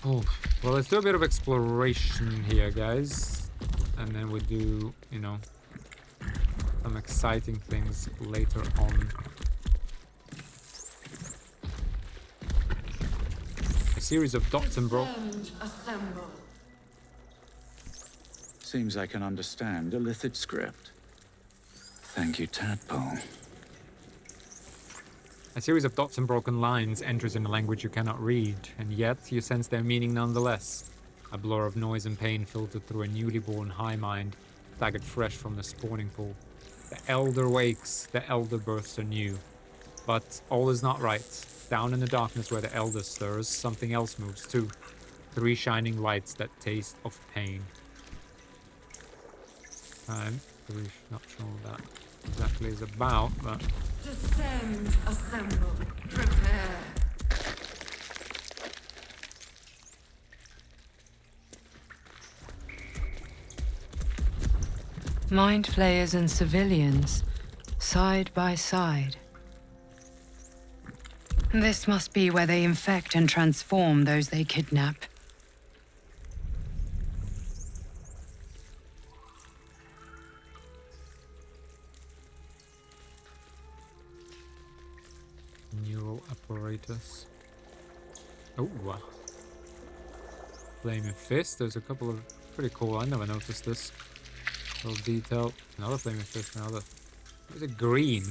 Oh, well, let's do a bit of exploration here, guys. And then we do, you know, some exciting things later on. A series of dots and Seems I can understand a Lithid script. Thank you, Tadpole. A series of dots and broken lines enters in a language you cannot read, and yet you sense their meaning nonetheless. A blur of noise and pain filtered through a newly born high mind, staggered fresh from the spawning pool. The elder wakes, the elder births anew. But all is not right. Down in the darkness where the elder stirs, something else moves too. 3 shining lights that taste of pain. I'm not sure what that exactly is about, but... Descend, assemble, prepare. Mind flayers and civilians, side by side. This must be where they infect and transform those they kidnap. Neural apparatus. Oh, wow. Flaming fist. There's a couple of pretty cool. I never noticed this. Little detail. Another flaming fist. Another. Is it green?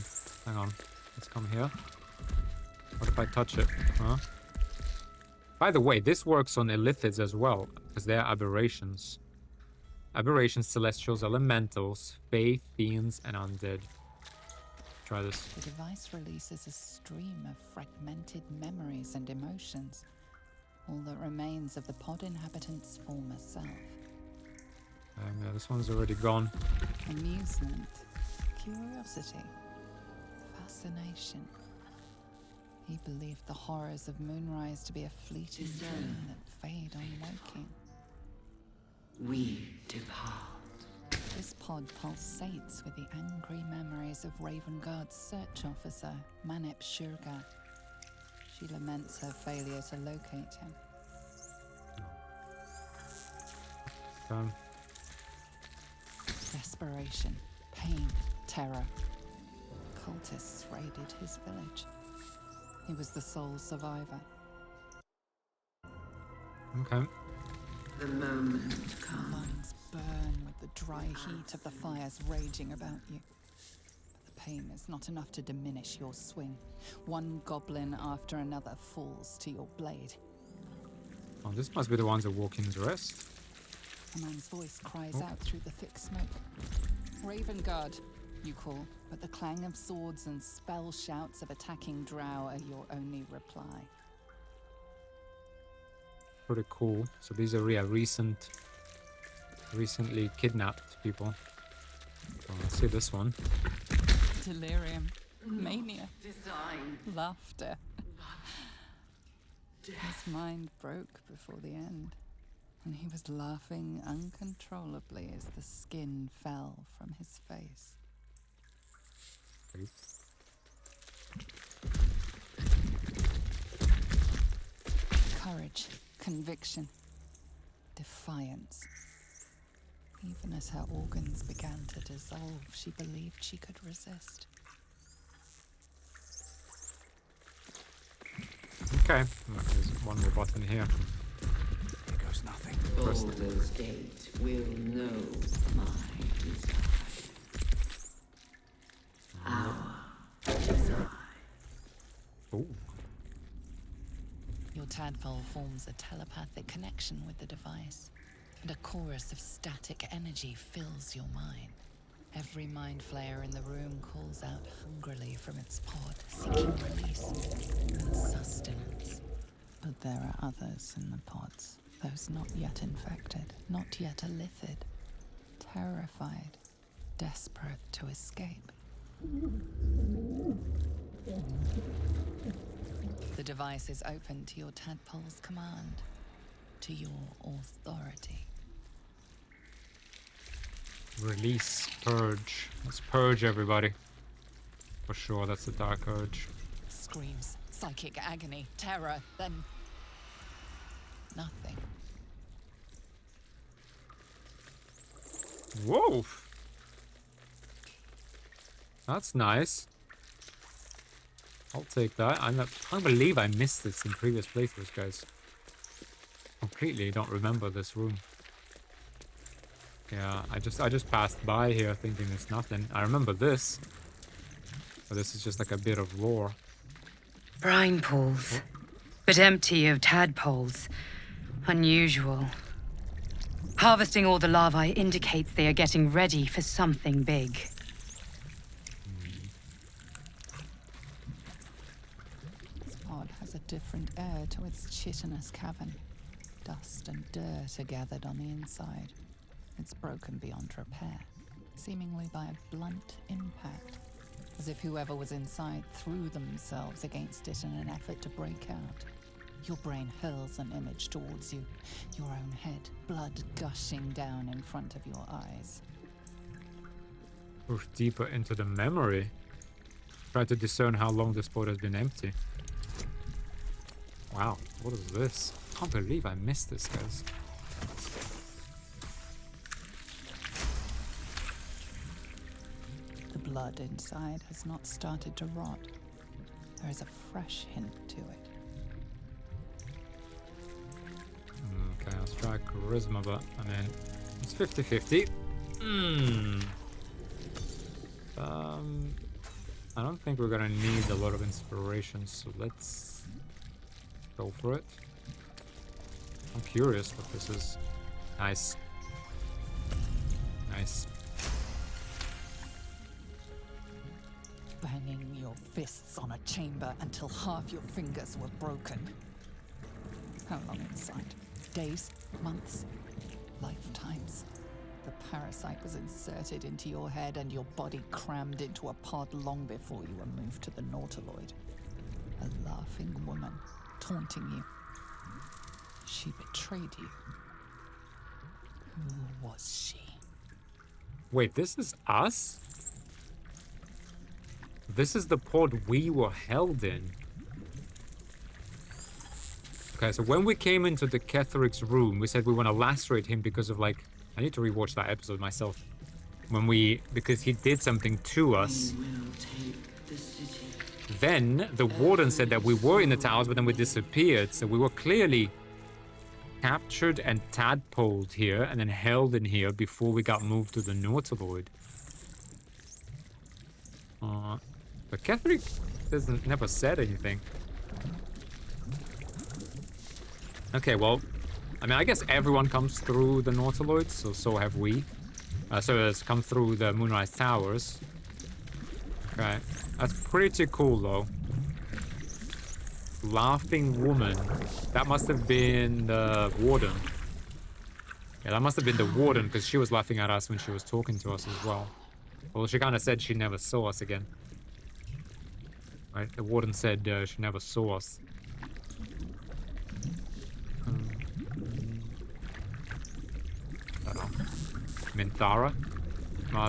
Hang on. Let's come here. What if I touch it? Huh? By the way, this works on illithids as well, because they're aberrations. Aberrations, celestials, elementals, fae, fiends, and undead. Try this. The device releases a stream of fragmented memories and emotions, all that remains of the pod inhabitant's former self. Yeah, this one's already gone. Amusement, curiosity, fascination. He believed the horrors of Moonrise to be a fleeting dream that fade on waking. We depart. This pod pulsates with the angry memories of Ravenguard's search officer, Manip Shurga. She laments her failure to locate him. Desperation, pain, terror. Cultists raided his village. He was the sole survivor. Okay. The moment comes. Lungs burn with the dry heat of the fires raging about you. But the pain is not enough to diminish your swing. One goblin after another falls to your blade. Oh, this must be the ones that walk in dressed. A man's voice cries out through the thick smoke. Ravenguard, you call, but the clang of swords and spell shouts of attacking drow are your only reply. Pretty cool. So these are recently kidnapped people. Oh, let's see this one. Delirium, mania, Design. laughter. His mind broke before the end, and he was laughing uncontrollably as the skin fell from his face. Courage, conviction, defiance. Even as her organs began to dissolve, she believed she could resist. Okay, there's one more button here. Here goes nothing. Baldur's Gate will know my desire. Our desire. Ooh. Your tadpole forms a telepathic connection with the device, and a chorus of static energy fills your mind. Every mind flayer in the room calls out hungrily from its pod, seeking release and sustenance. But there are others in the pods, those not yet infected, not yet elithid, terrified, desperate to escape. The device is open to your tadpole's command, to your authority. Release, purge. Let's purge everybody. For sure, that's the dark urge. Screams, psychic agony, terror, then nothing. Whoa! That's nice. I'll take that. I can't believe I missed this in previous playthroughs, guys. Completely don't remember this room. Yeah, I just passed by here thinking it's nothing. I remember this. But this is just like a bit of lore. Brine pools, but empty of tadpoles. Unusual. Harvesting all the larvae indicates they are getting ready for something big. This pod has a different air to its chitinous cavern. Dust and dirt are gathered on the inside. It's broken beyond repair, seemingly by a blunt impact, as if whoever was inside threw themselves against it in an effort to break out. Your brain hurls an image towards you, your own head, blood gushing down in front of your eyes. Push deeper into the memory. Try to discern how long this pod has been empty. Wow, what is this? I can't believe I missed this, guys. The blood inside has not started to rot. There is a fresh hint to it. Okay, let's try charisma, but I mean, it's 50-50. I don't think we're gonna need a lot of inspiration, so let's go for it. I'm curious what this is. Nice. Nice. Banging your fists on a chamber until half your fingers were broken. How long inside? Days? Months? Lifetimes? The parasite was inserted into your head and your body crammed into a pod long before you were moved to the Nautiloid. A laughing woman, taunting you. She betrayed you. Who was she? Wait, this is us? This is the pod we were held in. Okay, so when we came into the Ketheric's room, we said we want to lacerate him because of, like, I need to rewatch that episode myself. Because he did something to us. We will take the city. Then the warden said that we were in the towers, but then we disappeared. So we were clearly captured and tadpoled here and then held in here before we got moved to the Nautiloid. But Ketheric never said anything. Okay, well, I mean, I guess everyone comes through the Nautiloid, so have we. So it's come through the Moonrise Towers. Okay, that's pretty cool though. Laughing woman. That must have been the warden. Yeah, that must have been the warden because she was laughing at us when she was talking to us as well. Well, she kind of said she never saw us again. Right? The warden said she never saw us. I don't know. Minthara?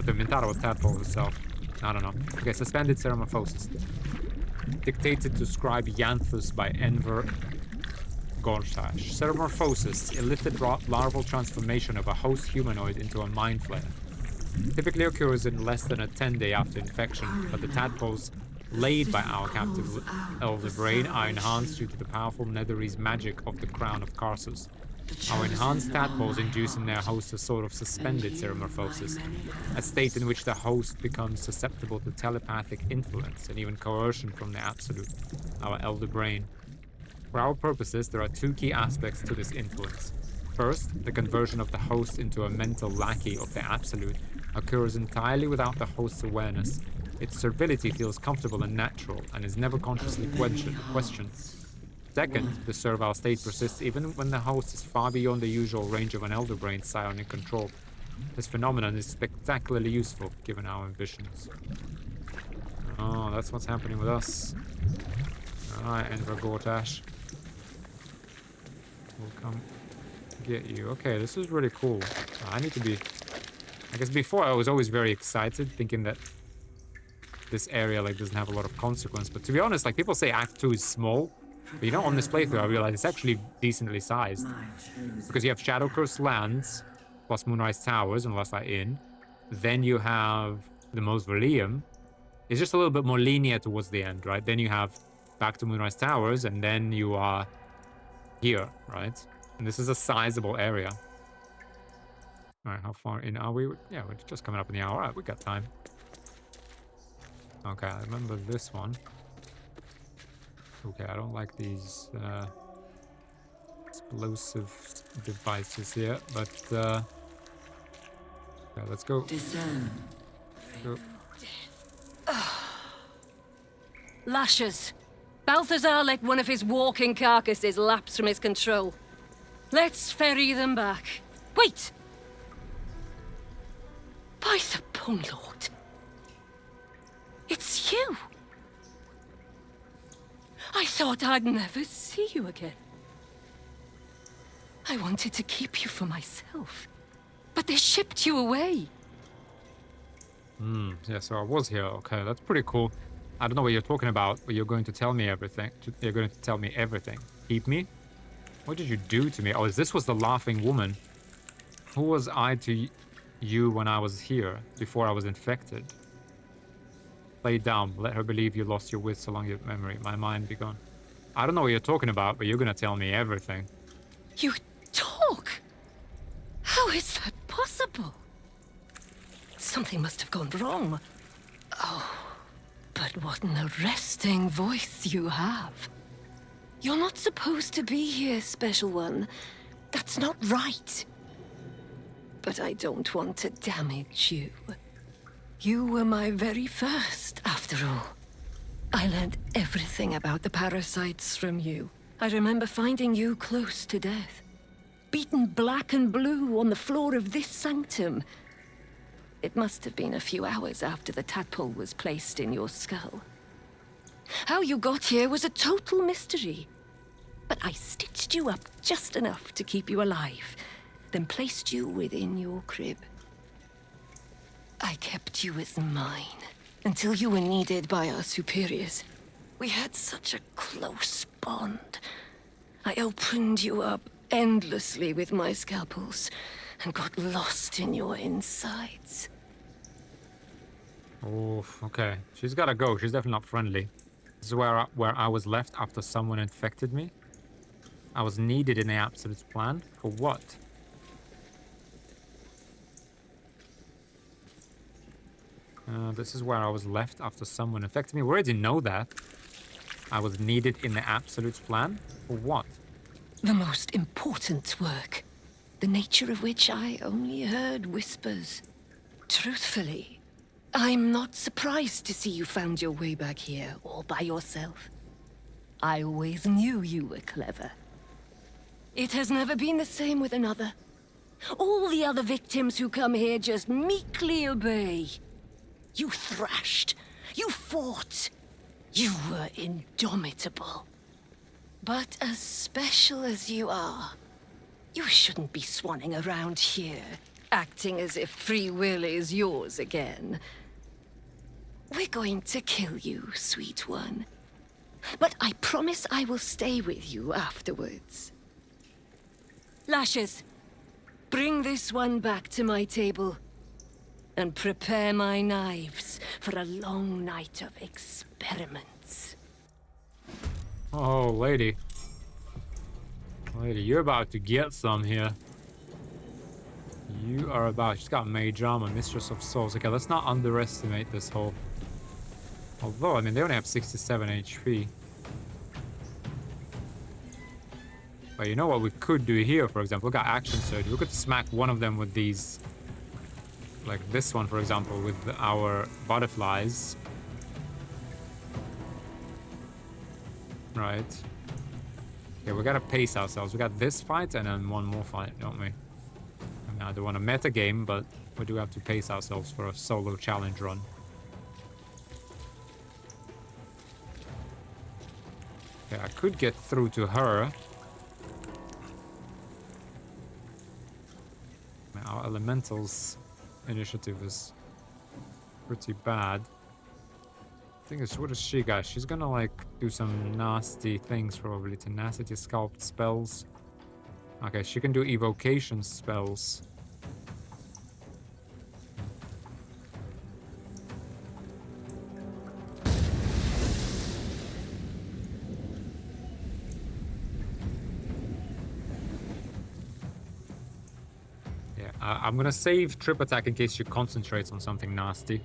The Minthara was Tadpole herself. I don't know. Okay, suspended Ceramorphosis. Dictated to scribe Yanthus by Enver Gorshash. Ceramorphosis, illithid larval transformation of a host humanoid into a mind flayer. Typically occurs in less than a 10-day after infection, but the tadpoles laid by our captive elder brain are enhanced due to the powerful Netherese magic of the Crown of Karsus. Our enhanced tadpoles induce in their host a sort of suspended ceramorphosis, a state in which the host becomes susceptible to telepathic influence and even coercion from the Absolute, our elder brain. For our purposes, there are two key aspects to this influence. First, the conversion of the host into a mental lackey of the Absolute occurs entirely without the host's awareness. Its servility feels comfortable and natural and is never consciously questioned. Second, the servile state persists even when the host is far beyond the usual range of an elder brain's psionic control. This phenomenon is spectacularly useful given our ambitions. Oh, that's what's happening with us. Alright, Enver Gortash. We'll come get you. Okay, this is really cool. I need to be... I guess before I was always very excited, thinking that this area like doesn't have a lot of consequence. But to be honest, like people say Act 2 is small. But you know, on this playthrough, I realized it's actually decently sized. Because you have Shadow Cursed Lands, plus Moonrise Towers and Last Light Inn. Then you have the Mausoleum. It's just a little bit more linear towards the end, right? Then you have back to Moonrise Towers, and then you are here, right? And this is a sizable area. Alright, how far in are we? Yeah, we're just coming up in the hour. Alright, we got time. Okay, I remember this one. Okay, I don't like these explosive devices here, but yeah, let's go. Discern. Go. Lashes. Balthazar let one of his walking carcasses lapse from his control. Let's ferry them back. Wait! By the Bone Lord. It's you! I thought I'd never see you again. I wanted to keep you for myself, but they shipped you away. Yeah, so I was here. Okay, that's pretty cool. I don't know what you're talking about, but you're going to tell me everything. You're going to tell me everything. Keep me? What did you do to me? Oh, this was the laughing woman. Who was I to you when I was here, before I was infected? Lay down. Let her believe you lost your wits along your memory. My mind be gone. I don't know what you're talking about, but you're gonna tell me everything. You talk? How is that possible? Something must have gone wrong. Oh, but what an arresting voice you have. You're not supposed to be here, Special One. That's not right. But I don't want to damage you. You were my very first, after all. I learned everything about the parasites from you. I remember finding you close to death. Beaten black and blue on the floor of this sanctum. It must have been a few hours after the tadpole was placed in your skull. How you got here was a total mystery. But I stitched you up just enough to keep you alive, then placed you within your crib. I kept you as mine, until you were needed by our superiors. We had such a close bond. I opened you up endlessly with my scalpels, and got lost in your insides. Oh, okay. She's gotta go. She's definitely not friendly. This is where I was left after someone infected me. I was needed in the Absolute's plan. For what? This is where I was left after someone infected me. We already know that. I was needed in the Absolute's plan. For what? The most important work, the nature of which I only heard whispers. Truthfully, I'm not surprised to see you found your way back here all by yourself. I always knew you were clever. It has never been the same with another. All the other victims who come here just meekly obey. You thrashed. You fought. You were indomitable. But as special as you are, you shouldn't be swanning around here, acting as if free will is yours again. We're going to kill you, sweet one. But I promise I will stay with you afterwards. Lashes, bring this one back to my table. And prepare my knives for a long night of experiments. Oh, lady. Lady, you're about to get some here. You are about... She's got Mage Armor, Mistress of Souls. Okay, let's not underestimate this whole... Although, I mean, they only have 67 HP. But you know what we could do here, for example? Look at Action Surge. We could smack one of them with these... Like this one, for example, with our butterflies. Right. Okay, we gotta pace ourselves. We got this fight and then one more fight, don't we? I mean, I don't want to meta game, but we do have to pace ourselves for a solo challenge run. Okay, I could get through to her. I mean, our elementals initiative is pretty bad. Thing is, what does she got? She's gonna like do some nasty things probably. Tenacity, sculpt spells. Okay, she can do evocation spells. I'm gonna save trip attack in case she concentrates on something nasty.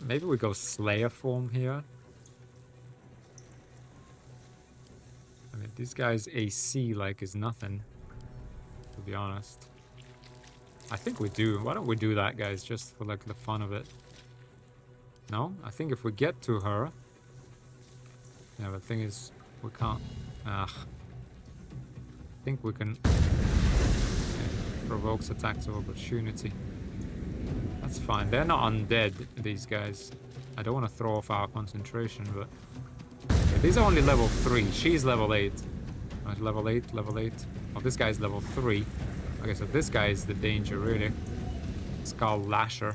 Maybe we go Slayer form here. I mean, this guy's AC like is nothing, to be honest. I think we do. Why don't we do that, guys, just for like the fun of it? No? I think if we get to her... Yeah, but the thing is, we can't... I think we can... Provokes attacks of opportunity. That's fine. They're not undead, these guys. I don't want to throw off our concentration, but... Okay, these are only level 3. She's level 8. Right, level 8, level 8. Oh, this guy's level 3. Okay, so this guy is the danger, really. Skull Lasher.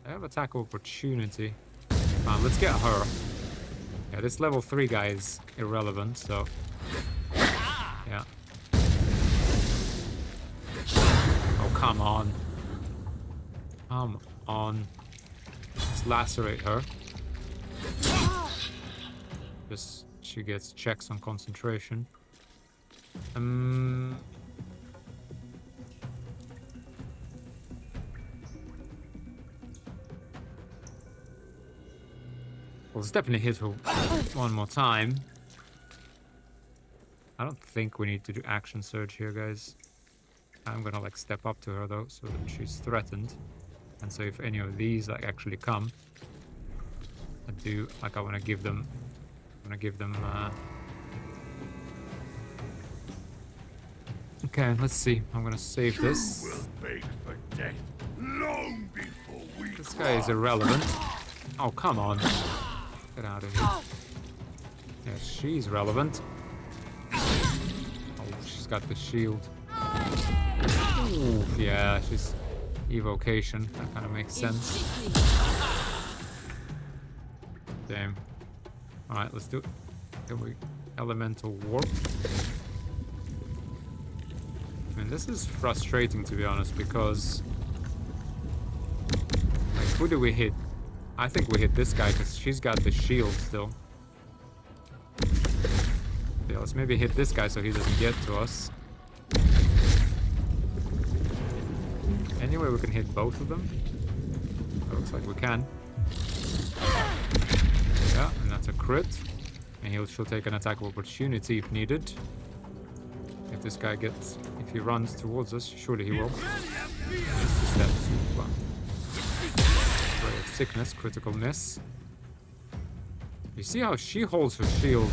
I have attack of opportunity. Let's get her. Yeah, this level 3 guy is irrelevant, so... Yeah. Oh, come on. Come on. Let's lacerate her. Just, she gets checks on concentration. Well, let's definitely hit her one more time. I don't think we need to do action surge here, guys. I'm gonna like step up to her though, so that she's threatened. And so if any of these like actually come, I do like I wanna give them Okay, let's see. I'm gonna save this. You will beg for death long before we This guy is irrelevant. Oh, come on. Get out of here. Yeah, she's relevant. Oh, she's got the shield. Ooh, yeah, she's evocation. That kind of makes sense. Damn. Alright, let's do it. Here we elemental warp. I mean, this is frustrating, to be honest, because Who do we hit? I think we hit this guy because she's got the shield still. Yeah, let's maybe hit this guy so he doesn't get to us. Anyway, we can hit both of them. Looks like we can. Yeah, and that's a crit. And she'll take an attack of opportunity if needed. If this guy gets... If he runs towards us, surely he will. Just a step. Well, ray of sickness, critical miss. You see how she holds her shield?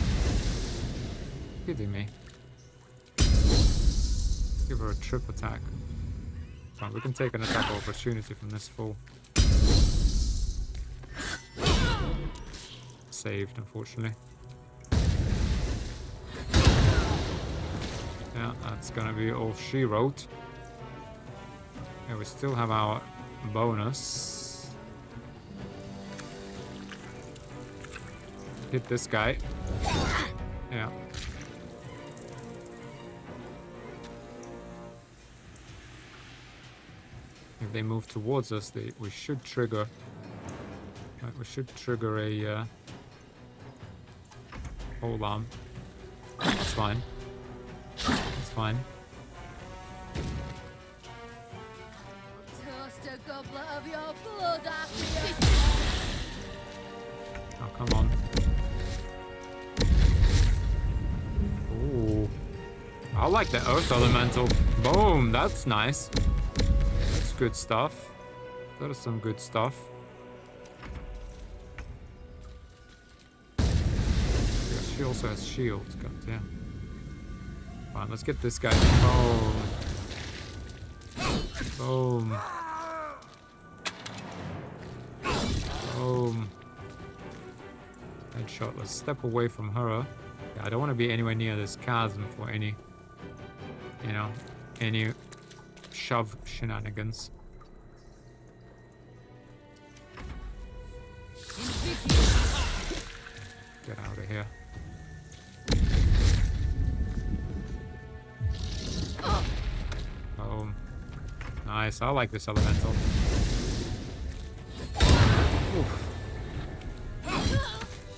Kidding me. Give her a trip attack. Fine, we can take an attack of opportunity from this fool. Saved, unfortunately. Yeah, that's gonna be all she wrote. Yeah, we still have our bonus. Hit this guy. Yeah. If they move towards us, we should trigger. Right, we should trigger a pole arm. That's fine. That's fine. Toast a goblet of your blood after you. Oh, come on. Ooh. I like the earth elemental. Boom, that's nice. That's good stuff. That is some good stuff. Yeah, she also has shields, god damn. Fine, let's get this guy. Boom. Boom. Boom. Headshot. Let's step away from her. Yeah, I don't want to be anywhere near this chasm for any, you know, any shove shenanigans. Get out of here. Oh, nice. I like this elemental. Oof.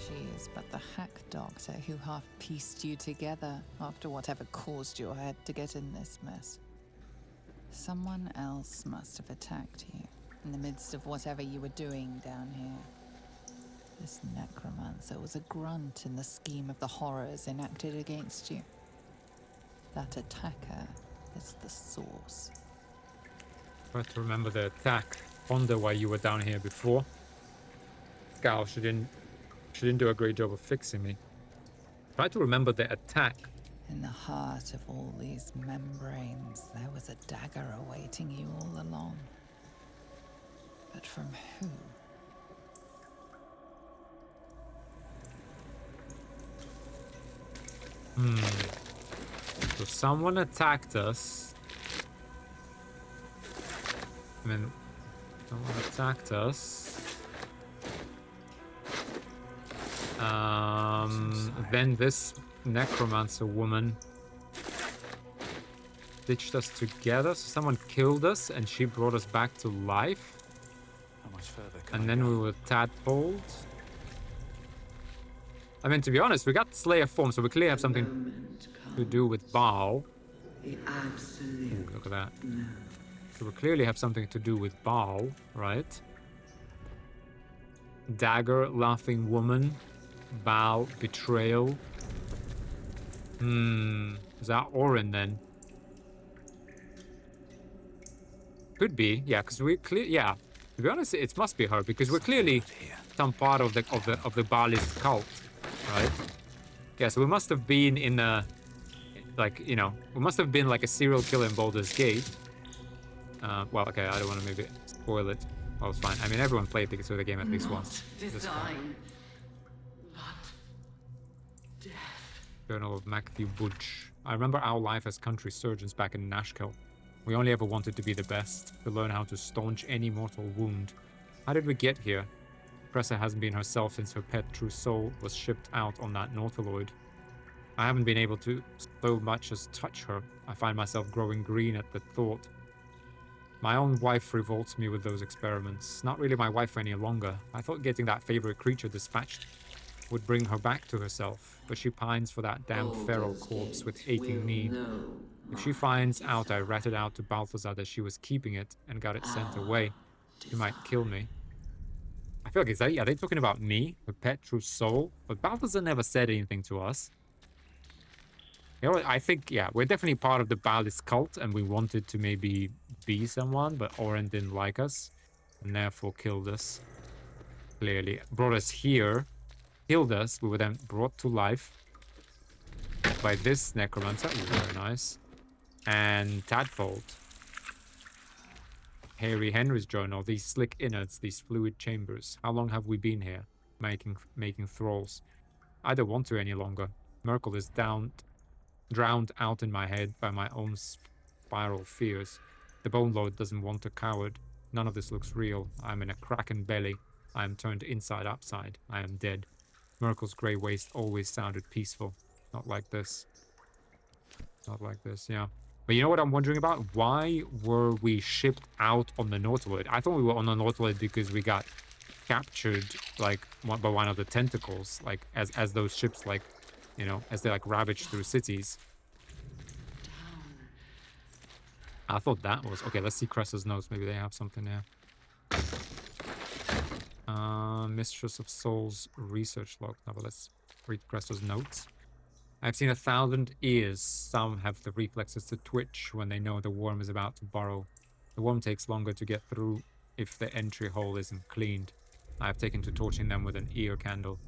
She is but the hack doctor who half pieced you together after whatever caused your head to get in this mess. Someone else must have attacked you in the midst of whatever you were doing down here. This necromancer was a grunt in the scheme of the horrors enacted against you. That attacker is the source. Try to remember the attack. Wonder why you were down here before. Gal, she didn't do a great job of fixing me. Try to remember the attack. In the heart of all these membranes, there was a dagger awaiting you all along. But from who? So someone attacked us. I mean, someone attacked us. Then this necromancer woman stitched us together. So someone killed us and she brought us back to life. How much further can And I then go? we were tadpoled. I mean, to be honest, we got Slayer form, so we clearly have something Moment to comes. do with Baal. The absolute. Look at that. No. So we clearly have something to do with Baal, right? Dagger, laughing woman, Baal, betrayal. Is that Orin then? Could be, yeah, because we yeah. To be honest, it must be her because we're clearly some part of the Baalist cult, right? Yeah, so we must have been in a, like, you know, we must have been like a serial killer in Baldur's Gate. Well, okay, I don't want to maybe spoil it. Well, it's fine. I mean, everyone played the game at least once. That's fine. Design. But death. Journal of Matthew Budge. I remember our life as country surgeons back in Nashkel. We only ever wanted to be the best, to learn how to staunch any mortal wound. How did we get here? Cressa hasn't been herself since her pet true soul was shipped out on that Nautiloid. I haven't been able to so much as touch her. I find myself growing green at the thought. My own wife revolts me with those experiments. Not really my wife any longer. I thought getting that favorite creature dispatched would bring her back to herself, but she pines for that damn feral corpse with aching need. If she finds out I ratted out to Balthazar that she was keeping it and got it sent away, she might kill me. I feel like, are they talking about me, the pet true soul? But Balthazar never said anything to us. You know what, I think, yeah, we're definitely part of the Balis cult, and we wanted to maybe be someone, but Oren didn't like us, and therefore killed us. Clearly. Brought us here, killed us, we were then brought to life by this necromancer, very nice, and Tadpole. Harry Henry's journal, these slick innards, these fluid chambers. How long have we been here, making thralls? I don't want to any longer. Merkel is drowned out in my head by my own spiral fears. The Bone Lord doesn't want a coward. None of this looks real. I'm in a kraken belly. I am turned inside outside. I am dead. Merkel's grey waste always sounded peaceful. Not like this. Not like this, yeah. But you know what I'm wondering about? Why were we shipped out on the Nautilus? I thought we were on the Nautilus because we got captured, like, by one of the tentacles, like, as those ships, like, you know, as they, like, ravage through cities. I thought that was... Okay, let's see Cressa's notes. Maybe they have something there. Mistress of Souls research log. Now, but let's read Cressa's notes. I've seen 1,000 ears. Some have the reflexes to twitch when they know the worm is about to burrow. The worm takes longer to get through if the entry hole isn't cleaned. I have taken to torching them with an ear candle.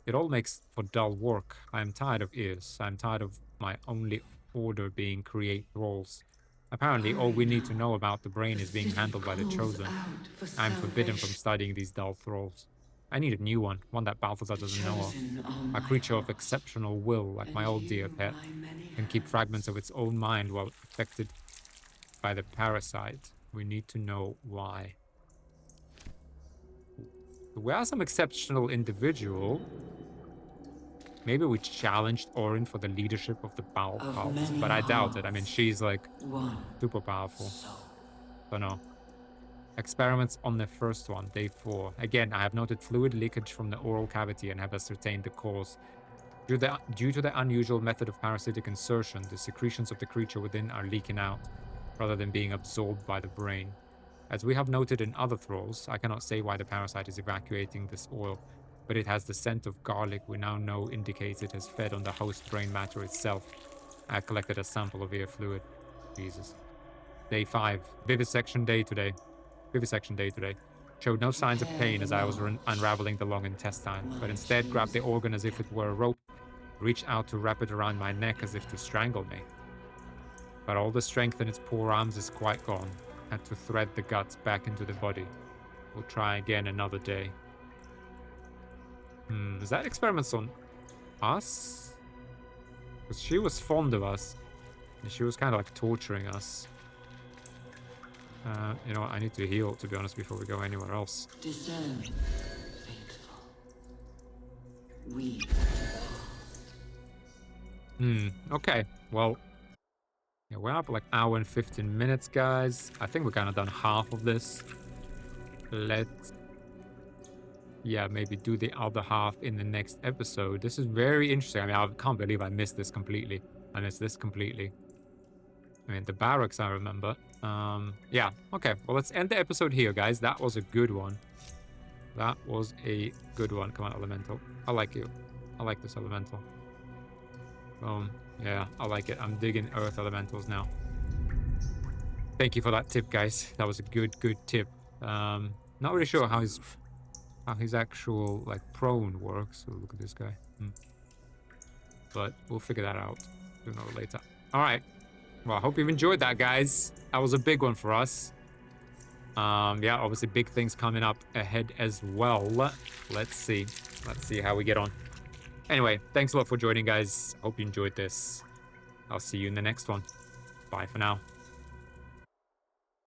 It all makes for dull work. I am tired of ears. I am tired of my only order being create thralls. Apparently, all we need to know about the brain is being handled by the Chosen. I am forbidden from studying these dull thralls. I need a new one that Balthazar doesn't know of. A creature of exceptional will, like my old dear pet, can keep fragments of its own mind while affected by the parasite. We need to know why. We are some exceptional individual. Maybe we challenged Orin for the leadership of the Baal cult, but I doubt it. I mean, she's like super powerful. Don't know. Experiments on the first one, day 4. Again, I have noted fluid leakage from the oral cavity and have ascertained the cause. Due to the unusual method of parasitic insertion, the secretions of the creature within are leaking out, rather than being absorbed by the brain. As we have noted in other thralls, I cannot say why the parasite is evacuating this oil, but it has the scent of garlic we now know indicates it has fed on the host brain matter itself. I have collected a sample of ear fluid. Jesus. Day 5. Vivisection day today. Showed no signs of pain as I was unraveling the long intestine, but instead grabbed the organ as if it were a rope, reached out to wrap it around my neck as if to strangle me. But all the strength in its poor arms is quite gone. Had to thread the guts back into the body. We'll try again another day. Is that experiments on us? Because she was fond of us, and she was kind of like torturing us. You know what, I need to heal, to be honest, before we go anywhere else. Discern, faithful. We. Okay, well, yeah, we're up like hour and 15 minutes, guys. I think we're kind of done half of this. Let's, yeah, maybe do the other half in the next episode. This is very interesting. I mean, I can't believe I missed this completely. I mean, the barracks, I remember. Yeah, okay. Well, let's end the episode here, guys. That was a good one. Come on, Elemental. I like you. I like this Elemental. Yeah, I like it. I'm digging Earth Elementals now. Thank you for that tip, guys. That was a good tip. Not really sure how his actual, like, prone works. So look at this guy. But we'll figure that out sooner or later. All right. Well, I hope you've enjoyed that, guys. That was a big one for us. Yeah, obviously big things coming up ahead as well. Let's see how we get on. Anyway, thanks a lot for joining, guys. Hope you enjoyed this. I'll see you in the next one. Bye for now.